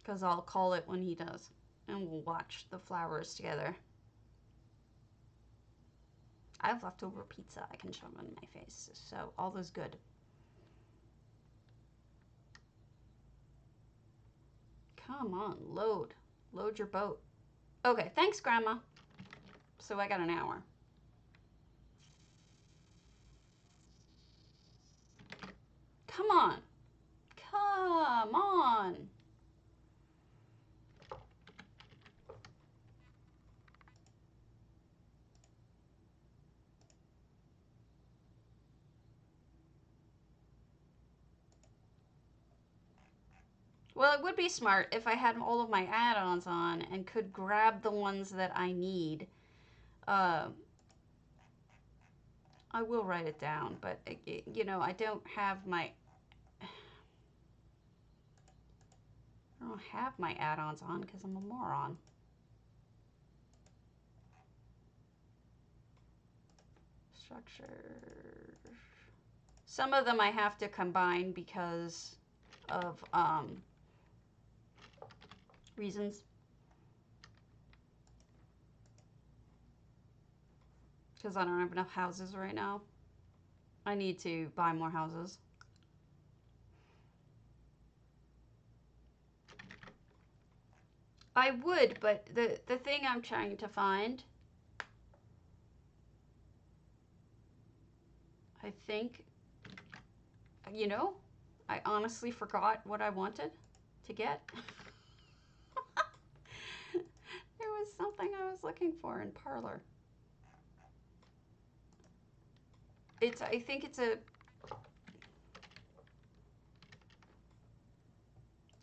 Because I'll call it when he does. And we'll watch the flowers together. I have leftover pizza I can shove in my face. So all those good. Come on, load. Load your boat. Okay, thanks, Grandma. So I got an hour. Come on. Come on. Well, it would be smart if I had all of my add-ons on and could grab the ones that I need. I will write it down, but, you know, I don't have my add-ons on because I'm a moron. Structure. Some of them I have to combine because of reasons. Because I don't have enough houses right now. I need to buy more houses. I would, but the thing I'm trying to find, I think, you know, I honestly forgot what I wanted to get. There was something I was looking for in Parlor. I think it's a...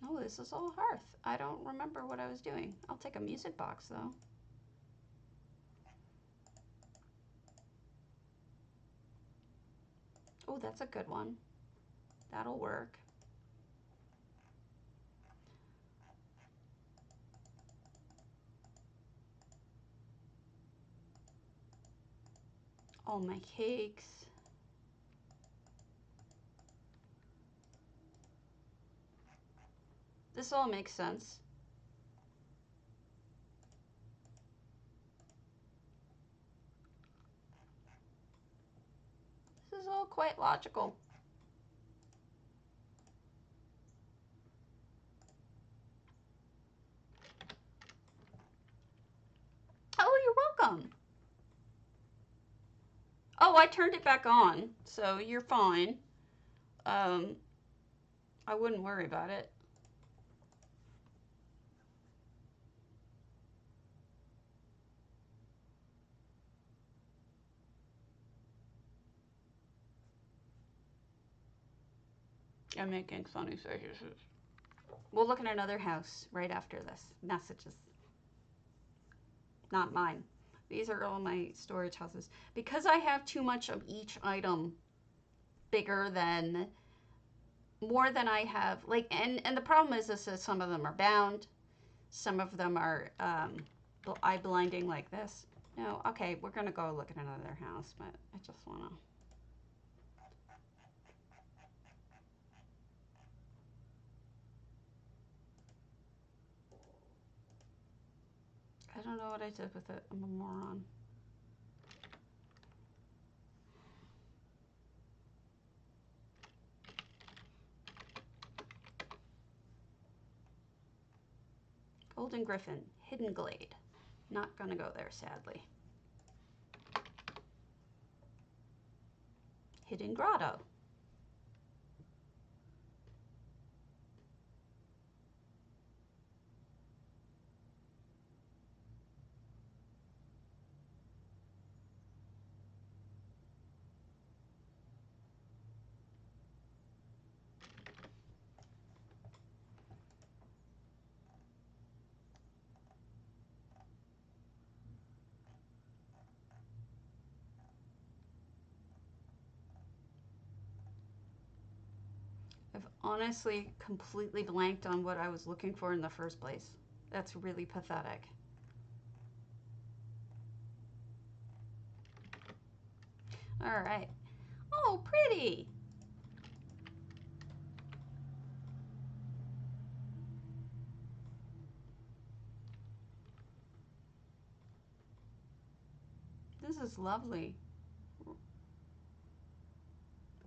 Oh, this is all hearth. I don't remember what I was doing. I'll take a music box, though. Oh, that's a good one. That'll work. All my cakes. This all makes sense. This is all quite logical. Oh, you're welcome. Oh, I turned it back on, so you're fine. I wouldn't worry about it. I'm making funny faces. We'll look at another house right after this. Messages. Not mine. These are all my storage houses. Because I have too much of each item bigger than, more than I have, like, and the problem is that some of them are bound. Some of them are eye blinding like this. No, okay, we're gonna go look at another house, but I just wanna. I don't know what I did with it. I'm a moron. Golden Griffin, Hidden Glade. Not gonna go there, sadly. Hidden Grotto. I've honestly completely blanked on what I was looking for in the first place. That's really pathetic. All right. Oh, pretty. This is lovely.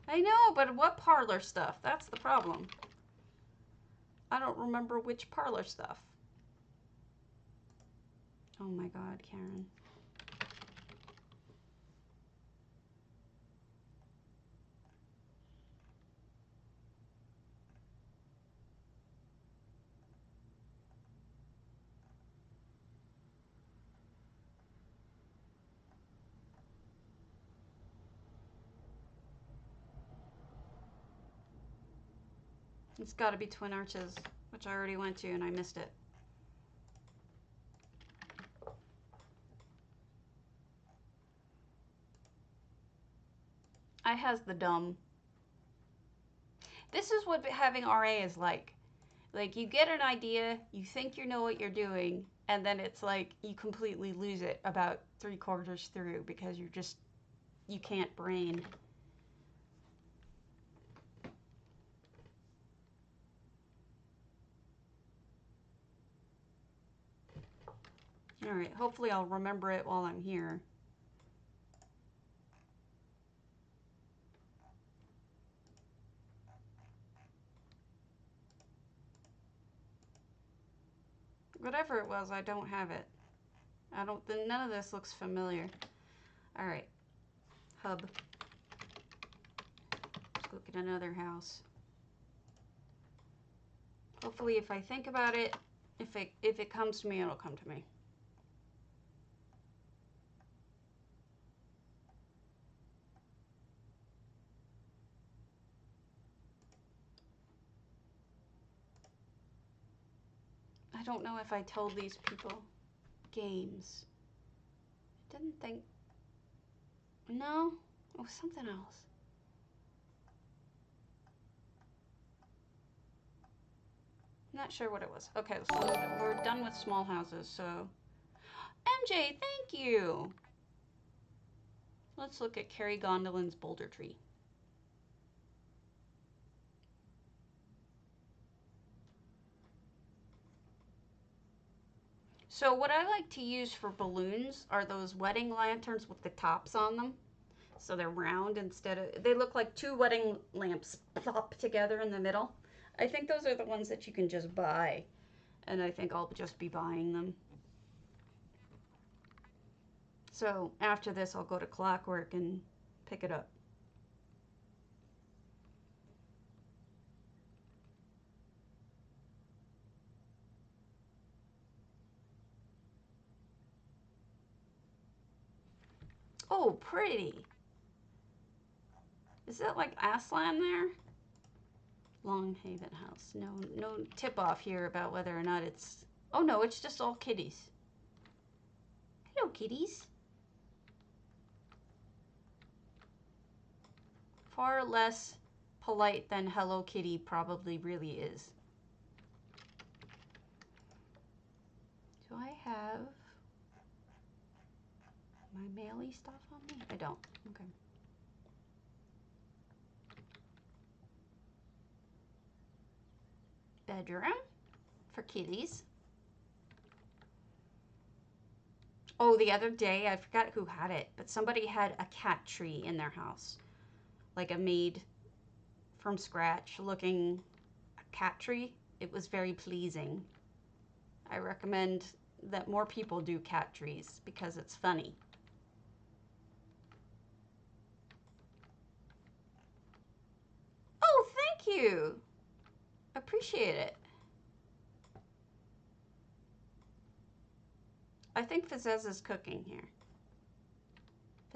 I know, but what parlor stuff? That's the problem. I don't remember which parlor stuff. Oh my God, Karen. It's got to be Twin Arches, which I already went to and I missed it. I has the dumb. This is what having RA is like. Like, you get an idea, you think you know what you're doing, and then it's like you completely lose it about 3/4 through because you can't brain. All right, hopefully I'll remember it while I'm here. Whatever it was, I don't have it. None of this looks familiar. All right, hub. Let's look at another house. Hopefully if I think about it, if it comes to me, it'll come to me. I don't know if I told these people. Games. Didn't think. No, it was something else. Not sure what it was. Okay, so we're done with small houses, so. MJ, thank you! Let's look at Carriegondolin's Bouldertree. So what I like to use for balloons are those wedding lanterns with the tops on them. So they're round instead of, they look like two wedding lamps plopped together in the middle. I think those are the ones that you can just buy. And I think I'll just be buying them. So after this, I'll go to Clockwork and pick it up. Oh, pretty. Is that like Aslan there? Long Haven House. No tip off here about whether or not it's... Oh no, it's just all kitties. Hello, kitties. Far less polite than Hello Kitty probably really is. Do I have my maily stuff on me? I don't. Okay. Bedroom for kitties. Oh, the other day, I forgot who had it, but somebody had a cat tree in their house. Like a made from scratch looking cat tree. It was very pleasing. I recommend that more people do cat trees because it's funny. Oh, thank you. Appreciate it. I think Fizzez is cooking here.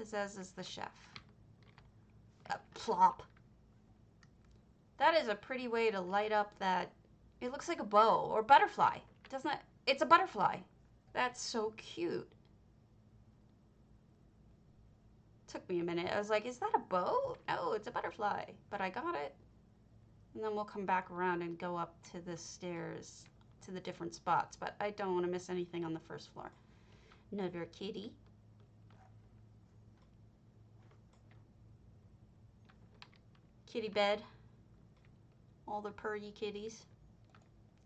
Fizzez is the chef. Plop. That is a pretty way to light up that. It looks like a bow or butterfly. Doesn't it? It's a butterfly. That's so cute. Took me a minute. I was like, is that a bow? No, it's a butterfly. But I got it. And then we'll come back around and go up to the stairs to the different spots, but I don't want to miss anything on the first floor. Another kitty. Kitty bed. All the purry kitties.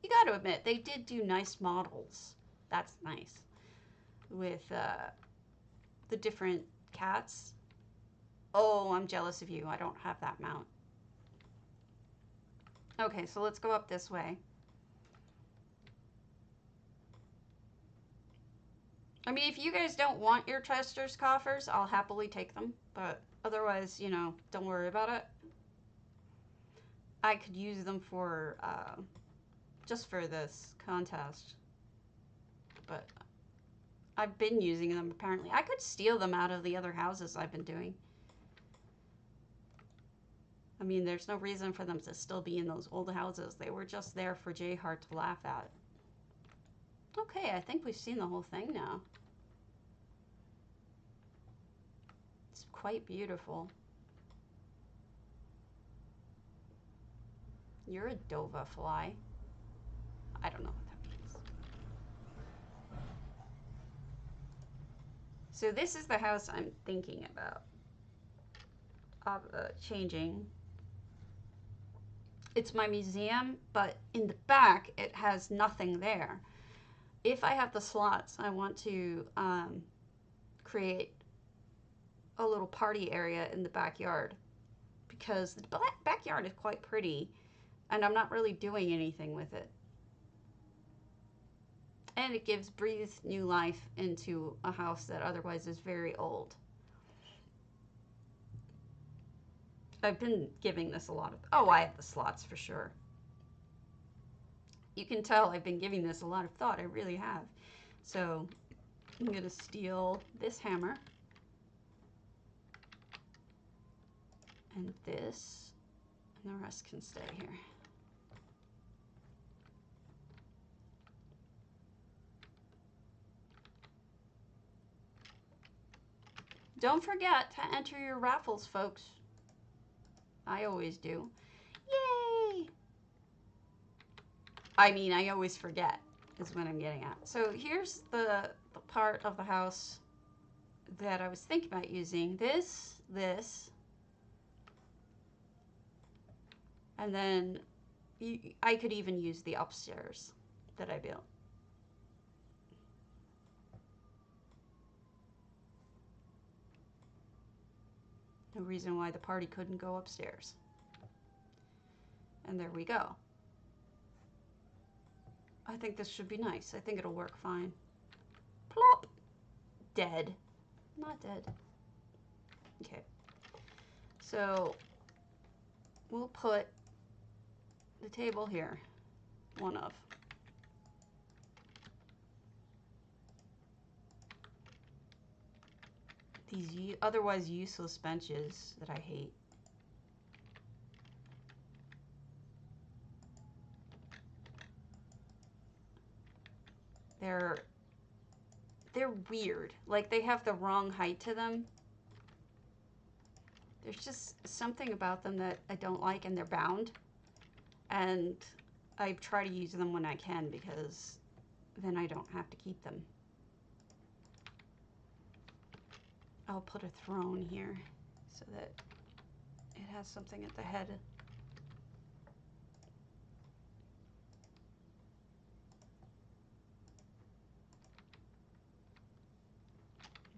You got to admit, they did do nice models. That's nice. With the different cats. Oh, I'm jealous of you. I don't have that mount. Okay, so let's go up this way. I mean, if you guys don't want your Chester's coffers, I'll happily take them. But otherwise, you know, don't worry about it. I could use them for, just for this contest. But I've been using them, apparently. I could steal them out of the other houses I've been doing. I mean, there's no reason for them to still be in those old houses. They were just there for J Hart to laugh at. Okay, I think we've seen the whole thing now. It's quite beautiful. You're a Dova fly. I don't know what that means. So this is the house I'm thinking about changing. It's my museum, but in the back it has nothing there. If I have the slots, I want to create a little party area in the backyard, because the backyard is quite pretty and I'm not really doing anything with it. And it breathes new life into a house that otherwise is very old. I've been giving this a lot of... Oh, I have the slots for sure. You can tell I've been giving this a lot of thought. I really have. So I'm going to steal this hammer. And this. And the rest can stay here. Don't forget to enter your raffles, folks. I always do. Yay! I mean, I always forget, is what I'm getting at. So here's the part of the house that I was thinking about using. This, and then I could even use the upstairs that I built. No reason why the party couldn't go upstairs. And there we go. I think this should be nice. I think it'll work fine. Plop! Dead. Not dead. Okay. So we'll put the table here. One of. These otherwise useless benches that I hate. They're weird. Like, they have the wrong height to them. There's just something about them that I don't like, and they're bound. And I try to use them when I can, because then I don't have to keep them. I'll put a throne here so that it has something at the head.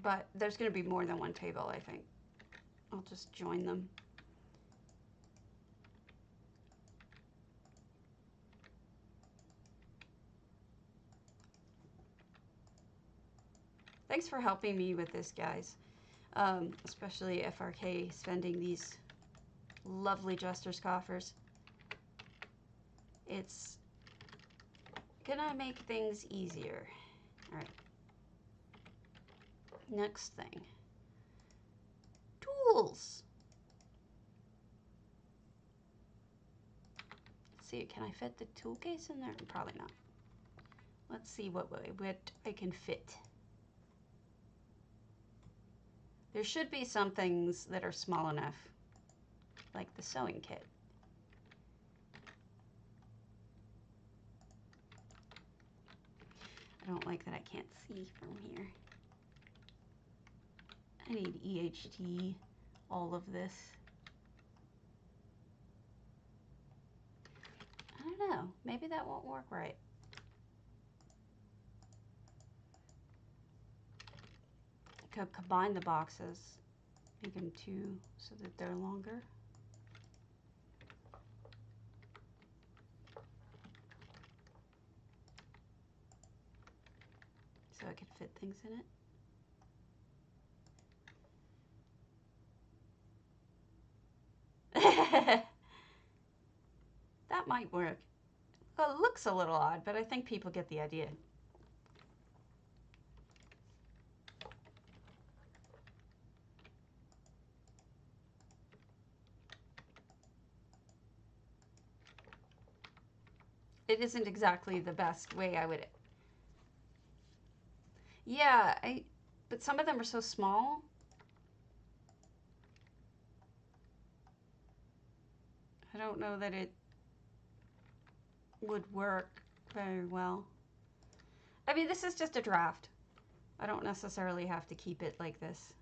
But there's going to be more than one table, I think. I'll just join them. Thanks for helping me with this, guys. Especially FRK spending these lovely Jester's coffers. It's gonna make things easier. All right. Next thing. Tools. Let's see, can I fit the tool case in there? Probably not. Let's see what I can fit. There should be some things that are small enough, like the sewing kit. I don't like that I can't see from here. I need EHT all of this. I don't know. Maybe that won't work right. Could combine the boxes, make them two so that they're longer. So I could fit things in it. That might work. Well, it looks a little odd, but I think people get the idea. It isn't exactly the best way I would... Yeah, but some of them are so small. I don't know that it would work very well. I mean, this is just a draft. I don't necessarily have to keep it like this.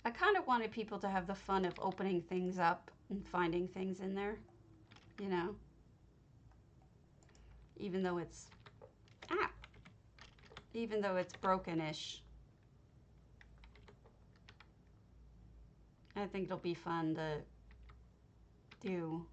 I kind of wanted people to have the fun of opening things up and finding things in there, you know, even though it's, even though it's broken-ish. I think it'll be fun to do.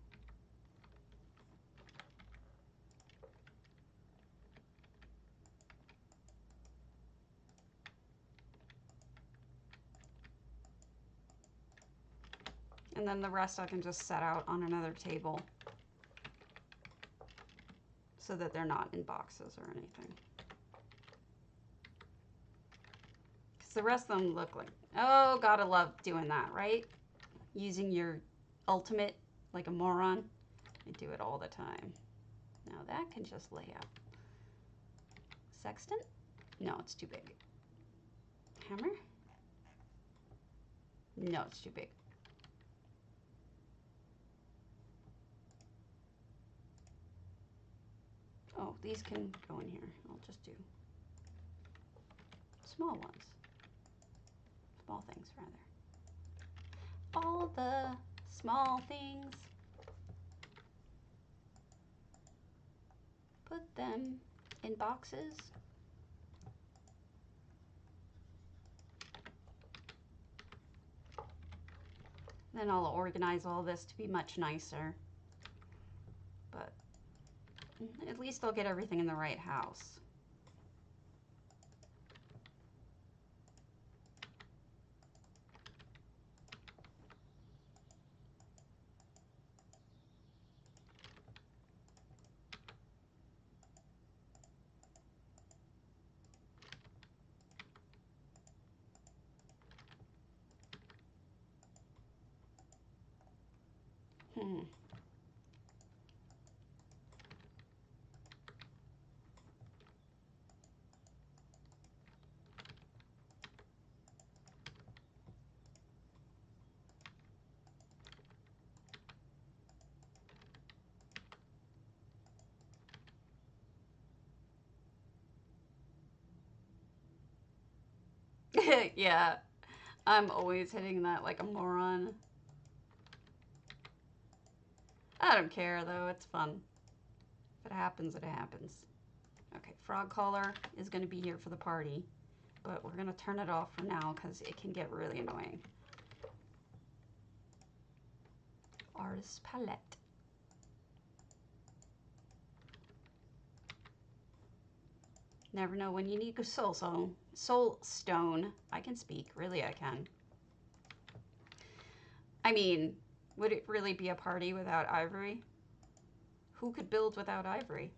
And then the rest I can just set out on another table so that they're not in boxes or anything. Because the rest of them look like, oh, gotta love doing that, right? Using your ultimate like a moron. I do it all the time. Now that can just lay out. Sextant? No, it's too big. Hammer? No, it's too big. Oh, these can go in here. I'll just do small ones. Small things, rather. All the small things. Put them in boxes. Then I'll organize all this to be much nicer. But at least I'll get everything in the right house. Yeah, I'm always hitting that like a moron. I don't care though, it's fun. If it happens, it happens. Okay, frog collar is going to be here for the party, but we're going to turn it off for now because it can get really annoying. Artist palette. Never know when you need a soul stone. I can speak, really I can. I mean, would it really be a party without ivory? Who could build without ivory?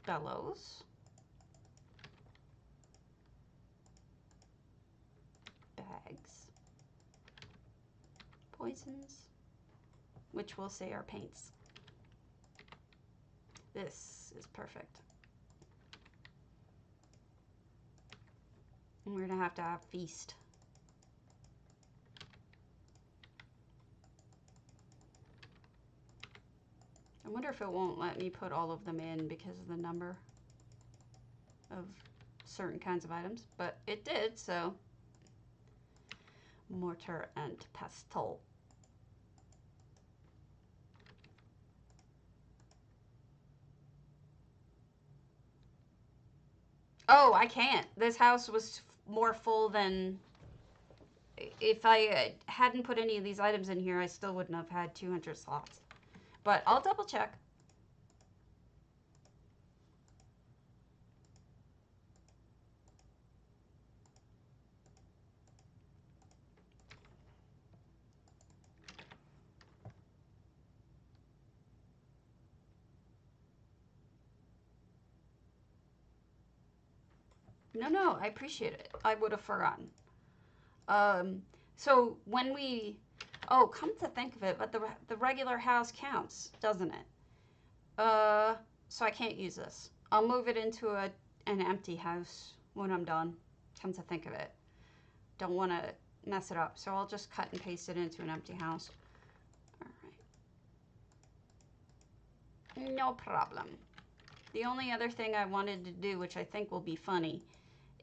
Bellows. Bags. poisons, which we'll say are paints. This is perfect. And we're gonna have to have feast. I wonder if it won't let me put all of them in because of the number of certain kinds of items, but it did, so. Mortar and pestle. Oh, I can't. This house was more full than... If I hadn't put any of these items in here, I still wouldn't have had 200 slots. But I'll double check. No, I appreciate it. I would have forgotten. So when we... Oh, come to think of it, but the regular house counts, doesn't it? So I can't use this. I'll move it into an empty house when I'm done. Come to think of it. Don't want to mess it up, so I'll just cut and paste it into an empty house. All right. No problem. The only other thing I wanted to do, which I think will be funny,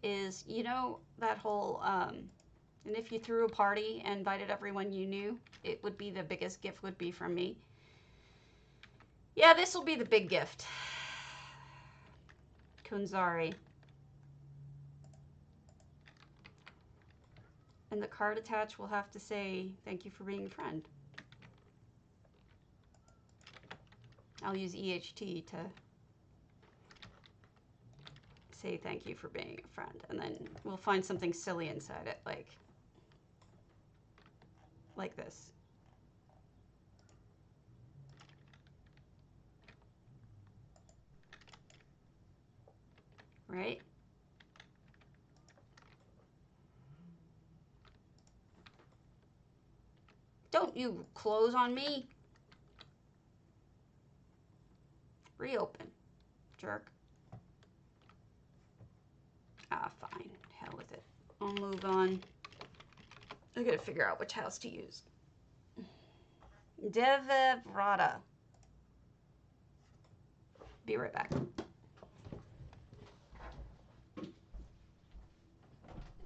is, you know, that whole, and if you threw a party and invited everyone you knew, it would be the biggest gift would be from me. Yeah, this will be the big gift. Kunzari. And the card attached will have to say, thank you for being a friend. I'll use EHT to say thank you for being a friend. And then we'll find something silly inside it, like this. Right? Don't you close on me. Reopen. Jerk. Ah, fine. Hell with it. I'll move on. I gotta figure out which house to use. Devavrata. Be right back.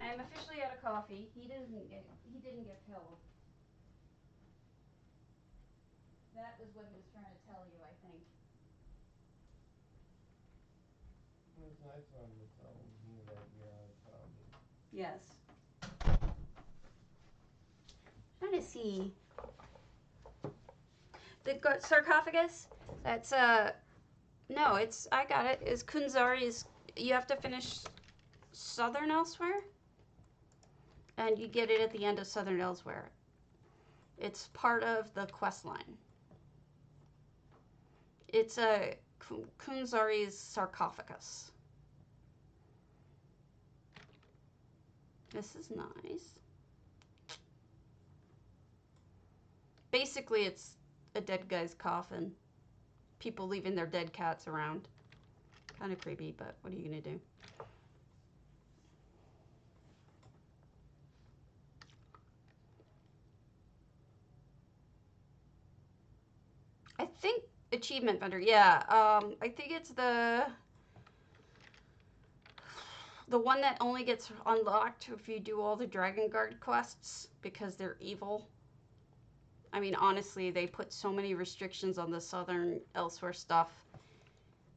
I am officially out of coffee. He didn't get filled. That was what he was trying to tell you, I think. It's nice when you tell me that you're out of coffee. Yes. I'm trying to see. The sarcophagus? That's, no, it's, I got it. Is Kunzari's, you have to finish Southern Elsewhere? And you get it at the end of Southern Elsewhere. It's part of the quest line. It's a Kunzari's sarcophagus. This is nice. Basically, it's a dead guy's coffin. People leaving their dead cats around. Kind of creepy, but what are you gonna do? I think achievement vendor, yeah. I think it's the one that only gets unlocked if you do all the Dragon Guard quests because they're evil. I mean, honestly, they put so many restrictions on the Southern Elsewhere stuff.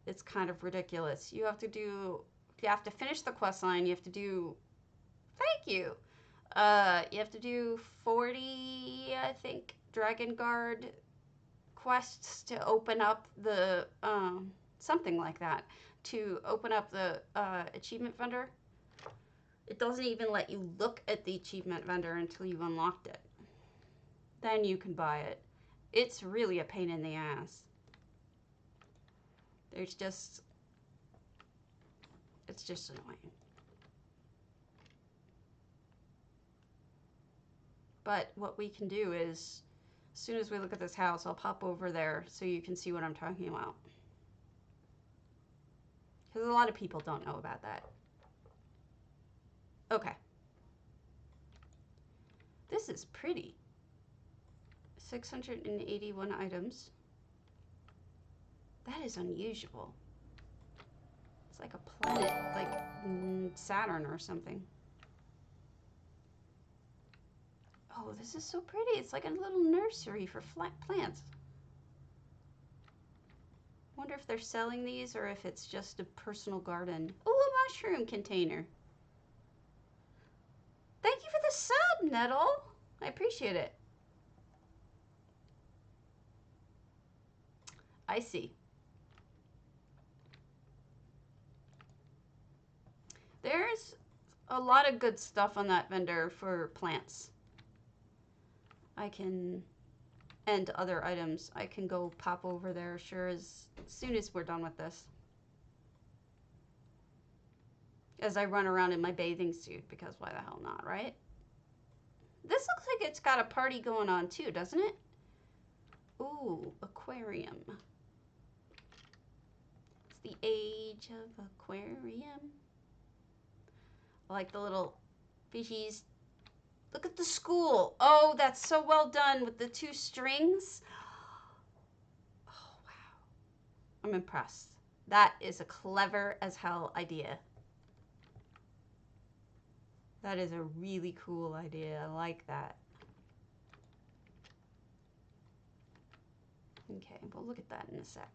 It's kind of ridiculous. You have to finish the quest line. You have to do, thank you. You have to do 40, I think, Dragon Guard quests to open up the, something like that, to open up the achievement vendor. It doesn't even let you look at the achievement vendor until you've unlocked it. Then you can buy it. It's really a pain in the ass. It's just annoying. But what we can do is, as soon as we look at this house, I'll pop over there so you can see what I'm talking about. Because a lot of people don't know about that. Okay. This is pretty. 681 items. That is unusual. It's like a planet, like Saturn or something. Oh, this is so pretty. It's like a little nursery for flat plants. Wonder if they're selling these or if it's just a personal garden. Oh, a mushroom container. Thank you for the sub, Nettle. I appreciate it. I see. There's a lot of good stuff on that vendor for plants. I can, and other items. I can go pop over there sure as soon as we're done with this. As I run around in my bathing suit, because why the hell not, right? This looks like it's got a party going on too, doesn't it? Ooh, aquarium. It's the age of aquarium. I like the little fishies. Look at the school. Oh, that's so well done with the 2 strings. Oh, wow. I'm impressed. That is a clever as hell idea. That is a really cool idea. I like that. Okay, we'll look at that in a sec.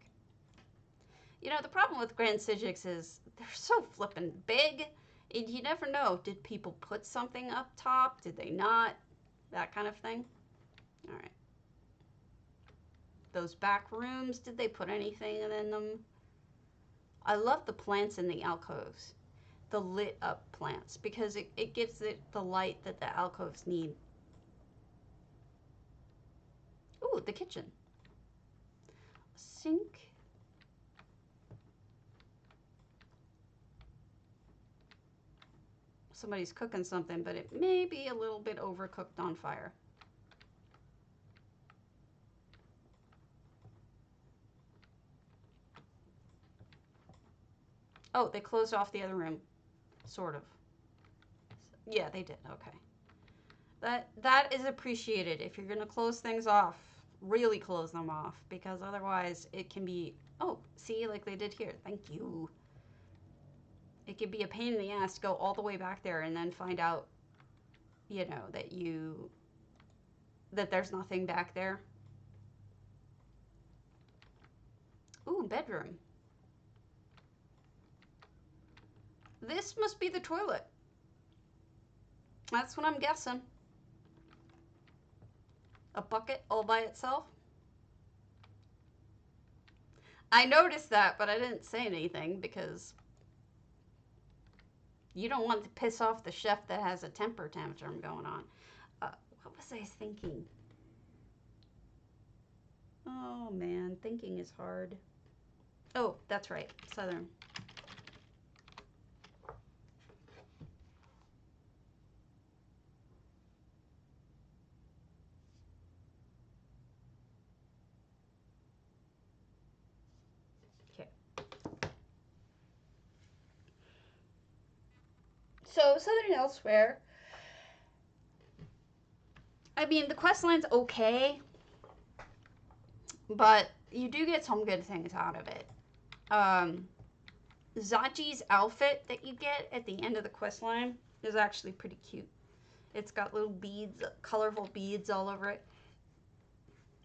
You know, the problem with Grand Psijics is they're so flippin' big, and you never know. Did people put something up top? Did they not? That kind of thing. All right. Those back rooms, did they put anything in them? I love the plants in the alcoves. The lit up plants, because it gives it the light that the alcoves need. Ooh, the kitchen. Sink. Somebody's cooking something, but it may be a little bit overcooked on fire. Oh, they closed off the other room. Sort of. Yeah, they did. Okay. That is appreciated. If you're going to close things off, really close them off, because otherwise it can be, oh, see, like they did here. Thank you. It can be a pain in the ass to go all the way back there and then find out, you know, that there's nothing back there. Ooh, bedroom. This must be the toilet. That's what I'm guessing. A bucket all by itself. I noticed that, but I didn't say anything because you don't want to piss off the chef that has a temper tantrum going on. What was I thinking? Oh man, thinking is hard. Oh, that's right, Southern. Okay. So, Southern Elsewhere, I mean, the quest line's okay, but you do get some good things out of it. Zachi's outfit that you get at the end of the quest line is actually pretty cute. It's got little beads, colorful beads all over it.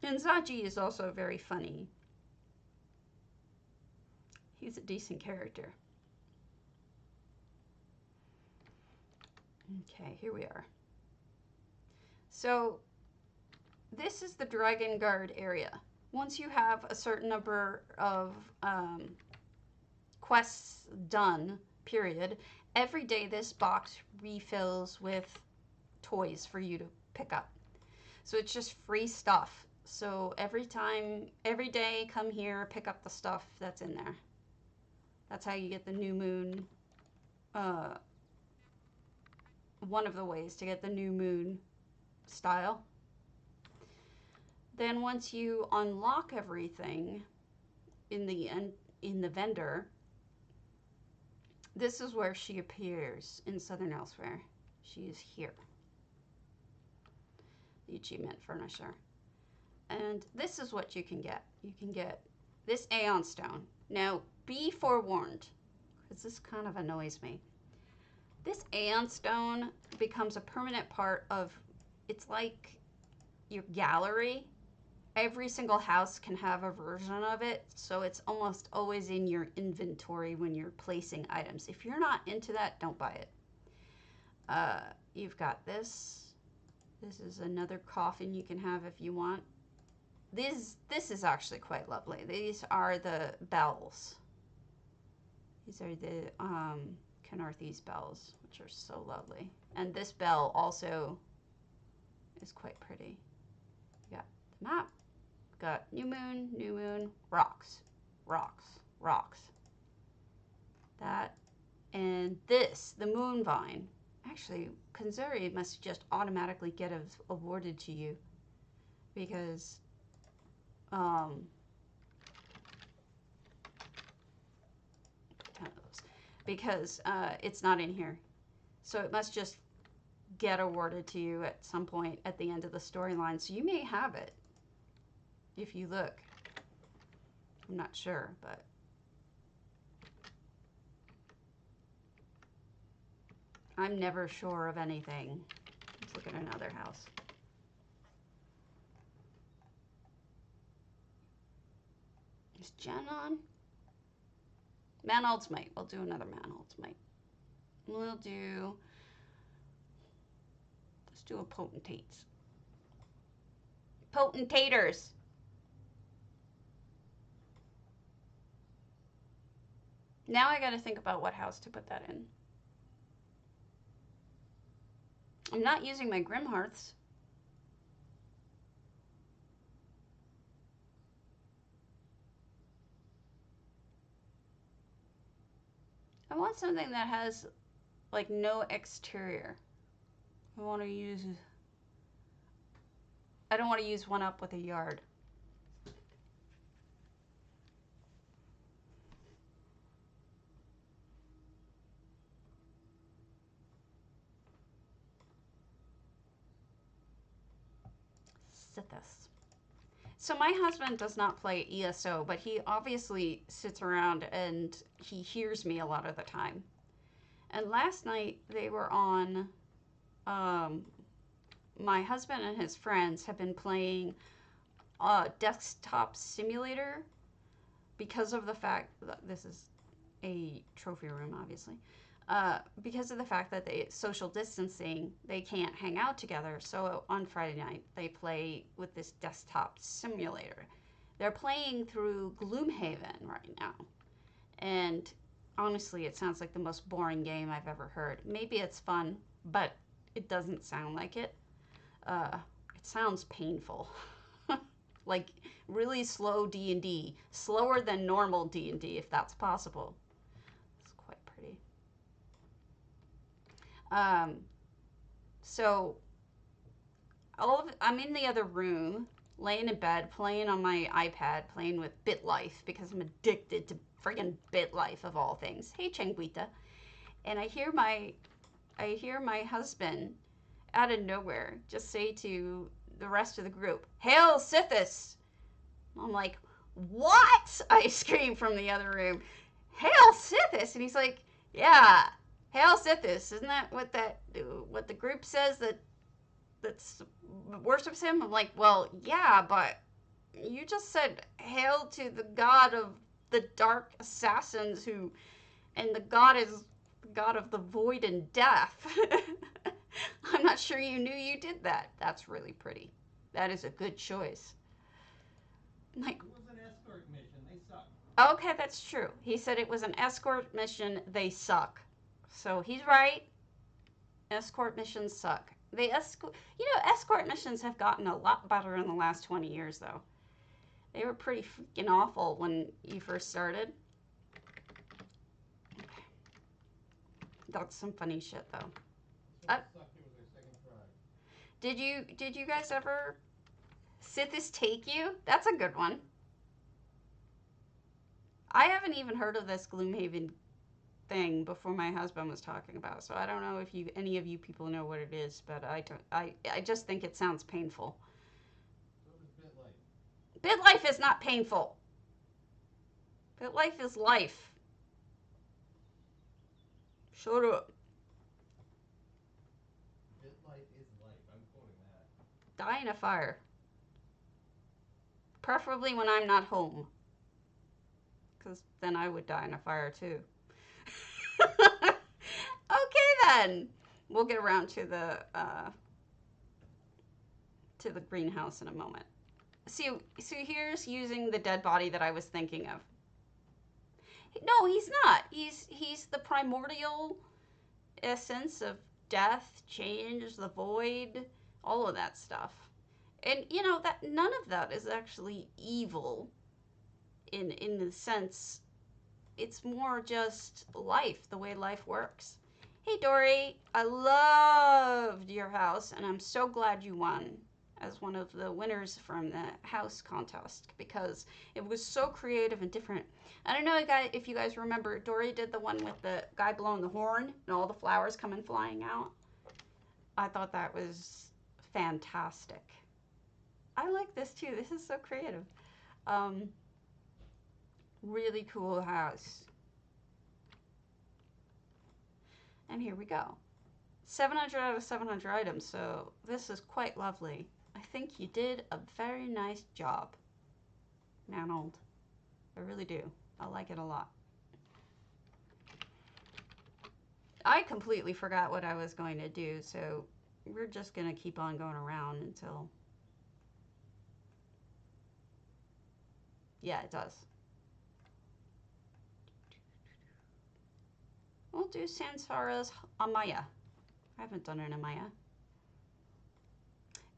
And Zachi is also very funny. He's a decent character. Okay, here we are. So, this is the Dragon Guard area. Once you have a certain number of quests done, period, every day this box refills with toys for you to pick up. So it's just free stuff. So every day, come here, pick up the stuff that's in there. That's how you get the new moon. One of the ways to get the new moon style. Then once you unlock everything in the vendor, this is where she appears in Southern Elsewhere. She is here. The achievement furnisher. And this is what you can get. You can get this Aeon Stone. Now, be forewarned, because this kind of annoys me. This Aeon Stone becomes a permanent part of, it's like your gallery. Every single house can have a version of it, so it's almost always in your inventory when you're placing items. If you're not into that, don't buy it. You've got this. This is another coffin you can have if you want. This is actually quite lovely. These are the bells. These are the Canarthes bells, which are so lovely. And this bell also is quite pretty. You got the map. Got new moon, rocks, rocks, rocks. That and this, the moon vine. Actually, Kanzuri must just automatically get awarded to you because it's not in here. So it must just get awarded to you at some point at the end of the storyline. So you may have it if you look. I'm not sure, but I'm never sure of anything. Let's look at another house. Is Jen on? Manaldsmight. We'll do another Manaldsmight. Let's do a potentates. Potentators. Now I gotta think about what house to put that in. I'm not using my Grim Hearths. I want something that has like no exterior. I don't want to use one up with a yard. Sithis. So my husband does not play ESO, but he obviously sits around and he hears me a lot of the time. And last night they were on, my husband and his friends have been playing Desktop Simulator because of the fact that this is a trophy room, obviously. Because of the fact that they social distancing, they can't hang out together. So on Friday night, they play with this desktop simulator. They're playing through Gloomhaven right now. And honestly, it sounds like the most boring game I've ever heard. Maybe it's fun, but it doesn't sound like it. It sounds painful. Like really slow D&D. Slower than normal D&D, if that's possible. So I'm in the other room, laying in bed, playing on my iPad, playing with BitLife because I'm addicted to friggin' BitLife of all things. Hey, Changuita. And I hear my husband out of nowhere just say to the rest of the group, "Hail Sithis!" I'm like, "What?" I scream from the other room, "Hail Sithis!" And he's like, "Yeah. Hail Sithis, isn't that what the group says that worships him?" I'm like, "Well, yeah, but you just said hail to the god of the dark assassins and the god is the god of the void and death." I'm not sure you knew you did that. That's really pretty. That is a good choice. Like, it was an escort mission. They suck. Okay, that's true. He said it was an escort mission. They suck. So he's right. Escort missions suck. Escort missions have gotten a lot better in the last 20 years, though. They were pretty freaking awful when you first started. That's some funny shit, though. So it sucked. It was their second try. Did you guys ever sit this take you? That's a good one. I haven't even heard of this Gloomhaven thing before my husband was talking about, so I don't know if any of you people know what it is, but I don't. I just think it sounds painful. So does BitLife. BitLife is not painful. BitLife is life. Shut up. BitLife is life. I'm quoting that. Die in a fire. Preferably when I'm not home. Because then I would die in a fire too. Okay then. We'll get around to the greenhouse in a moment. So here's using the dead body that I was thinking of. No, he's not. He's the primordial essence of death, change, the void, all of that stuff. And you know that none of that is actually evil in the sense it's more just life, the way life works. Hey Dory, I loved your house and I'm so glad you won as one of the winners from the house contest because it was so creative and different. I don't know if you guys remember, Dory did the one with the guy blowing the horn and all the flowers coming flying out. I thought that was fantastic. I like this too. This is so creative. Really cool house. And here we go. 700 out of 700 items, so this is quite lovely. I think you did a very nice job, Manold. I really do. I like it a lot. I completely forgot what I was going to do, so we're just going to keep on going around until... Yeah, it does. We'll do Sannsara's Amaya. I haven't done an Amaya.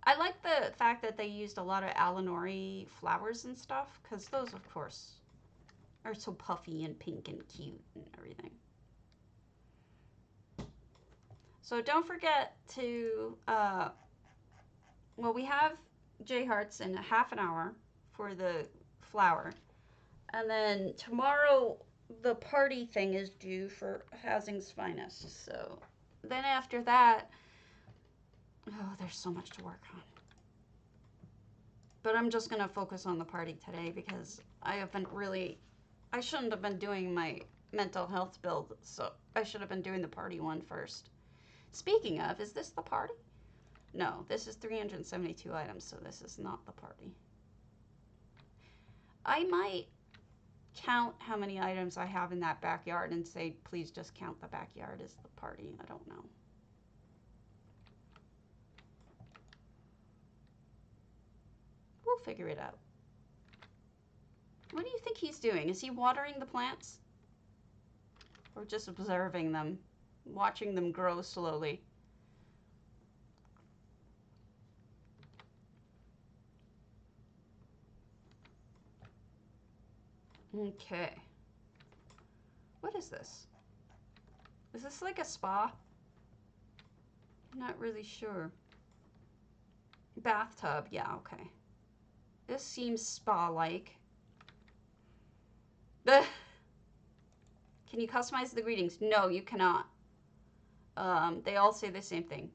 I like the fact that they used a lot of Alinori flowers and stuff, because those, of course, are so puffy and pink and cute and everything. So don't forget to, well, we have J Hearts in half an hour for the flower. And then tomorrow, the party thing is due for Housing's Finest. So then after that, oh, there's so much to work on. But I'm just going to focus on the party today because I shouldn't have been doing my mental health build. So I should have been doing the party one first. Speaking of, is this the party? No, this is 372 items, so this is not the party. I might count how many items I have in that backyard and say, please just count the backyard as the party. I don't know. We'll figure it out. What do you think he's doing? Is he watering the plants? Or just observing them, watching them grow slowly? Okay. What is this? Is this like a spa? I'm not really sure. Bathtub, yeah, okay. This seems spa-like. Can you customize the greetings? No, you cannot. They all say the same thing.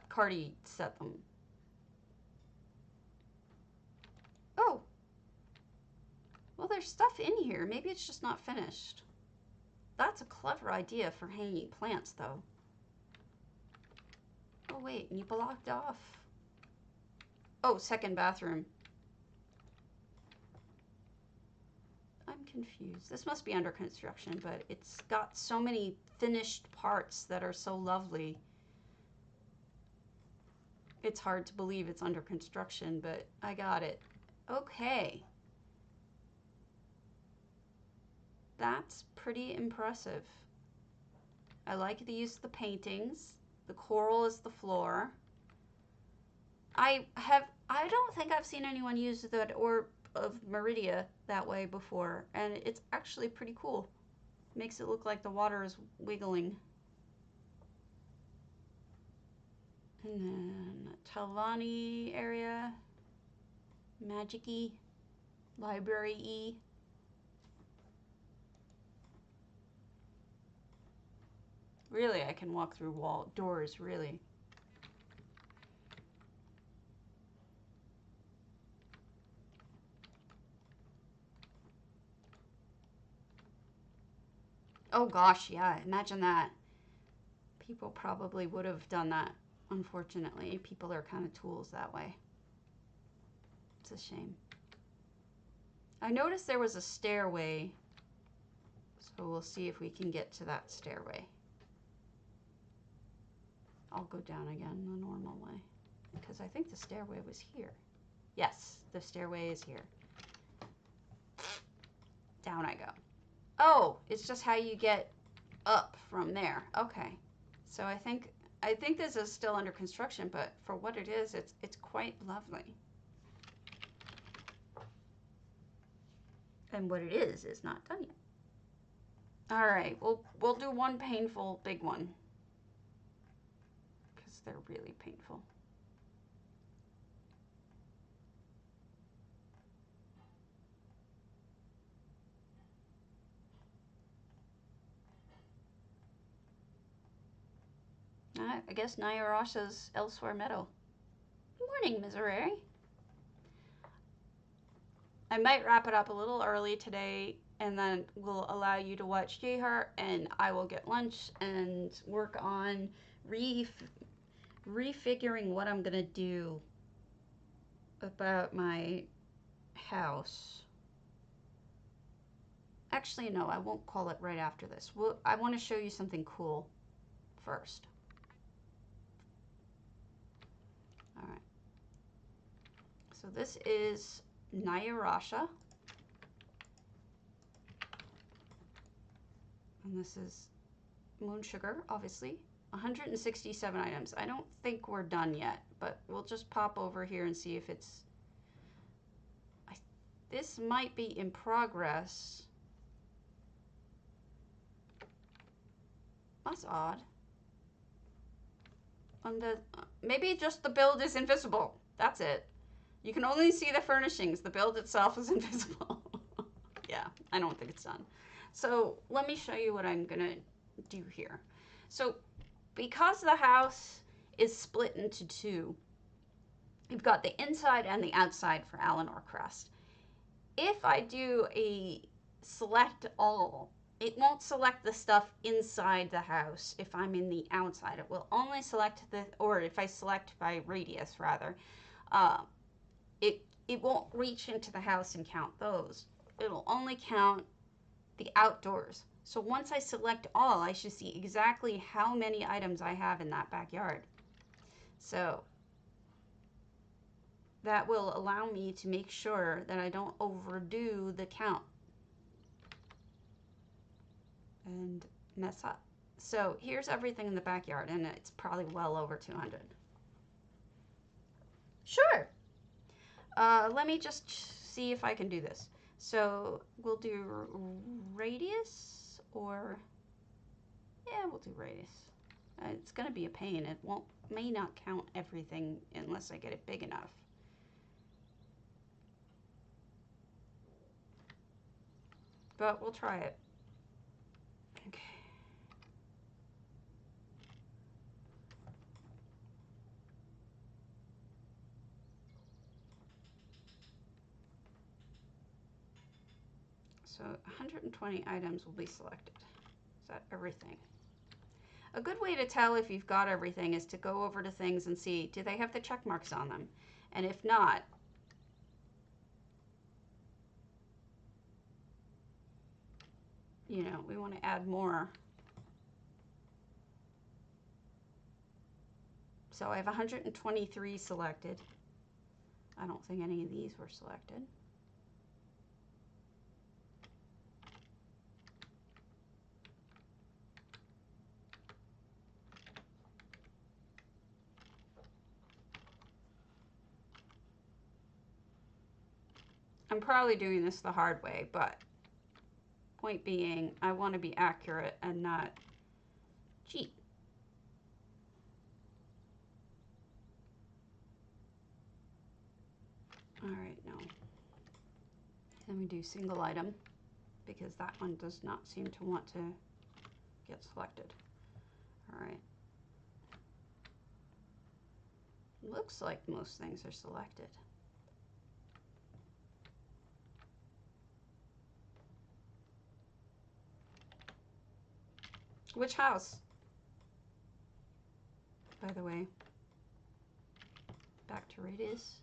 Cardi set them. Oh. Well, there's stuff in here. Maybe it's just not finished. That's a clever idea for hanging plants, though. Oh, wait, and you blocked off. Oh, second bathroom. I'm confused. This must be under construction, but it's got so many finished parts that are so lovely. It's hard to believe it's under construction, but I got it. Okay. That's pretty impressive. I like the use of the paintings. The coral is the floor. I don't think I've seen anyone use that orb of Meridia that way before, and it's actually pretty cool. Makes it look like the water is wiggling. And then Talani area, Magic-y, Library-y. Really, I can walk through doors, really. Oh gosh, yeah, imagine that. People probably would have done that. Unfortunately, people are kind of tools that way. It's a shame. I noticed there was a stairway, so we'll see if we can get to that stairway. I'll go down again the normal way, because I think the stairway was here. Yes, the stairway is here. Down I go. Oh, it's just how you get up from there. Okay. So I think this is still under construction, but for what it is, it's quite lovely. And what it is not done yet. All right, we'll do one painful big one, because they're really painful. I guess Nyarasha's Elsewhere Meadow. Good morning, Miserere. I might wrap it up a little early today, and then we'll allow you to watch Jehar, and I will get lunch and work on refiguring what I'm gonna do about my house. Actually, no, I won't call it right after this. I want to show you something cool first. All right. So this is Nyarasha. And this is Moon Sugar, obviously. 167 items. I don't think we're done yet, but we'll just pop over here and see if it's... This might be in progress. That's odd. Maybe just the build is invisible. That's it. You can only see the furnishings. The build itself is invisible. Yeah, I don't think it's done. So let me show you what I'm gonna do here. So because the house is split into two, you've got the inside and the outside for Alanor Crest. If I do a select all, it won't select the stuff inside the house if I'm in the outside. It will only select or if I select by radius rather, it won't reach into the house and count those. It'll only count the outdoors. So once I select all, I should see exactly how many items I have in that backyard. So that will allow me to make sure that I don't overdo the count and mess up. So here's everything in the backyard, and it's probably well over 200. Sure. Let me just see if I can do this. So we'll do radius, or yeah, we'll do radius. It's gonna be a pain. It may not count everything unless I get it big enough. But we'll try it. Okay. So 120 items will be selected. Is that everything? A good way to tell if you've got everything is to go over to things and see, do they have the check marks on them? And if not, you know, we want to add more. So I have 123 selected. I don't think any of these were selected. I'm probably doing this the hard way, but point being, I want to be accurate and not cheat. Then we do single item, because that one does not seem to want to get selected. All right. Looks like most things are selected. Which house? By the way, back to radius.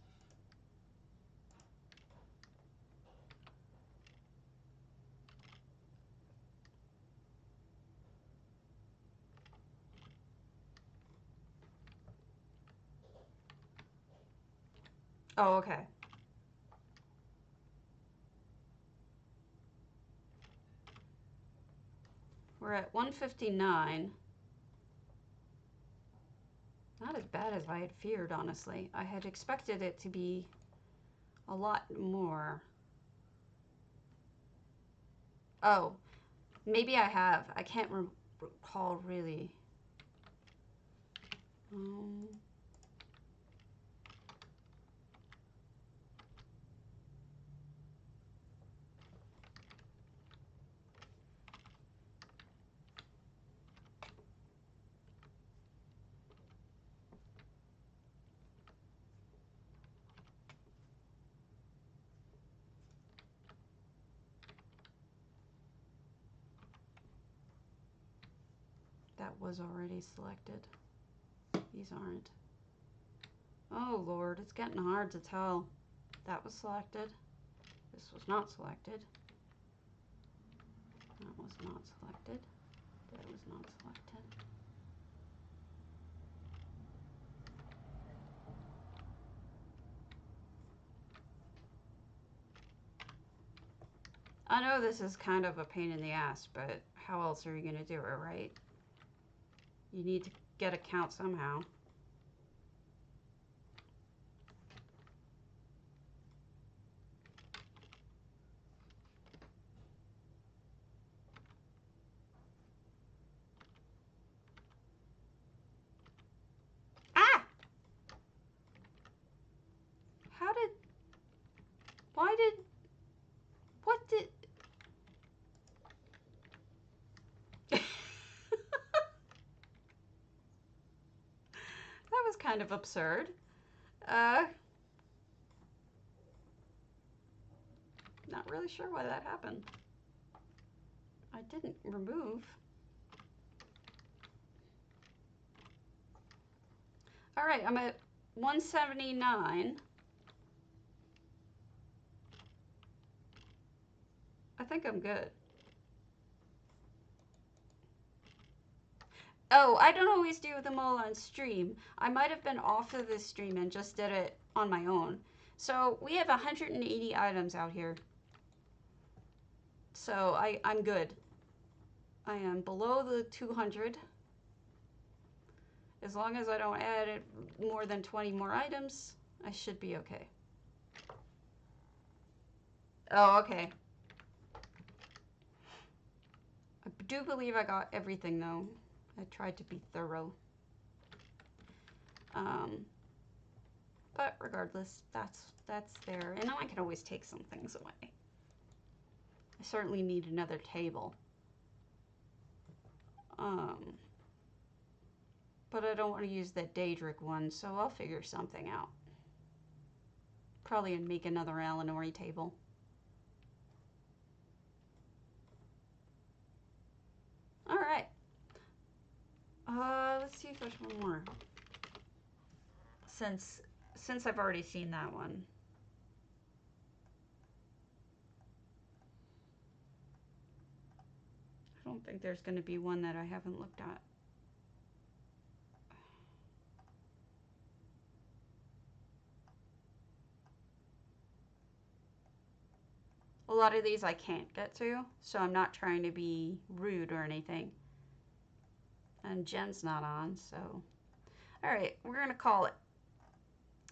Oh, okay. We're at 159. Not as bad as I had feared, honestly. I had expected it to be a lot more. Oh, maybe I have. I can't recall really. That was already selected. These aren't. Oh Lord, it's getting hard to tell. That was selected. This was not selected. That was not selected. That was not selected. I know this is kind of a pain in the ass, but how else are you going to do it, right? You need to get a count somehow. Ah! How did... Why did... What did... That was kind of absurd. Not really sure why that happened. I didn't remove. All right, I'm at 179. I think I'm good. Oh, I don't always do them all on stream. I might have been off of this stream and just did it on my own. So we have 180 items out here. So I'm good. I am below the 200. As long as I don't add more than 20 more items, I should be okay. Oh, okay. I do believe I got everything though. I tried to be thorough. But regardless, that's there. And I can always take some things away. I certainly need another table. But I don't want to use that Daedric one, so I'll figure something out. Probably make another Alinori table. All right. Let's see if there's one more. Since I've already seen that one. I don't think there's going to be one that I haven't looked at. A lot of these I can't get to, so I'm not trying to be rude or anything. And Jen's not on, so. All right, we're going to call it.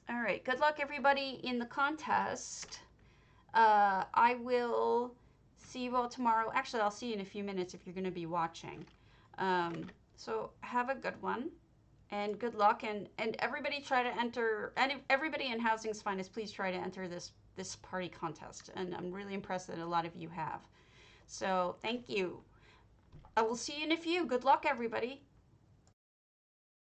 All right, good luck everybody in the contest. I will see you all tomorrow. Actually, I'll see you in a few minutes if you're going to be watching. So have a good one. And good luck, and everybody try to enter, and everybody in Housing's Finest, please try to enter this party contest. And I'm really impressed that a lot of you have. So thank you. I will see you in a few. Good luck, everybody.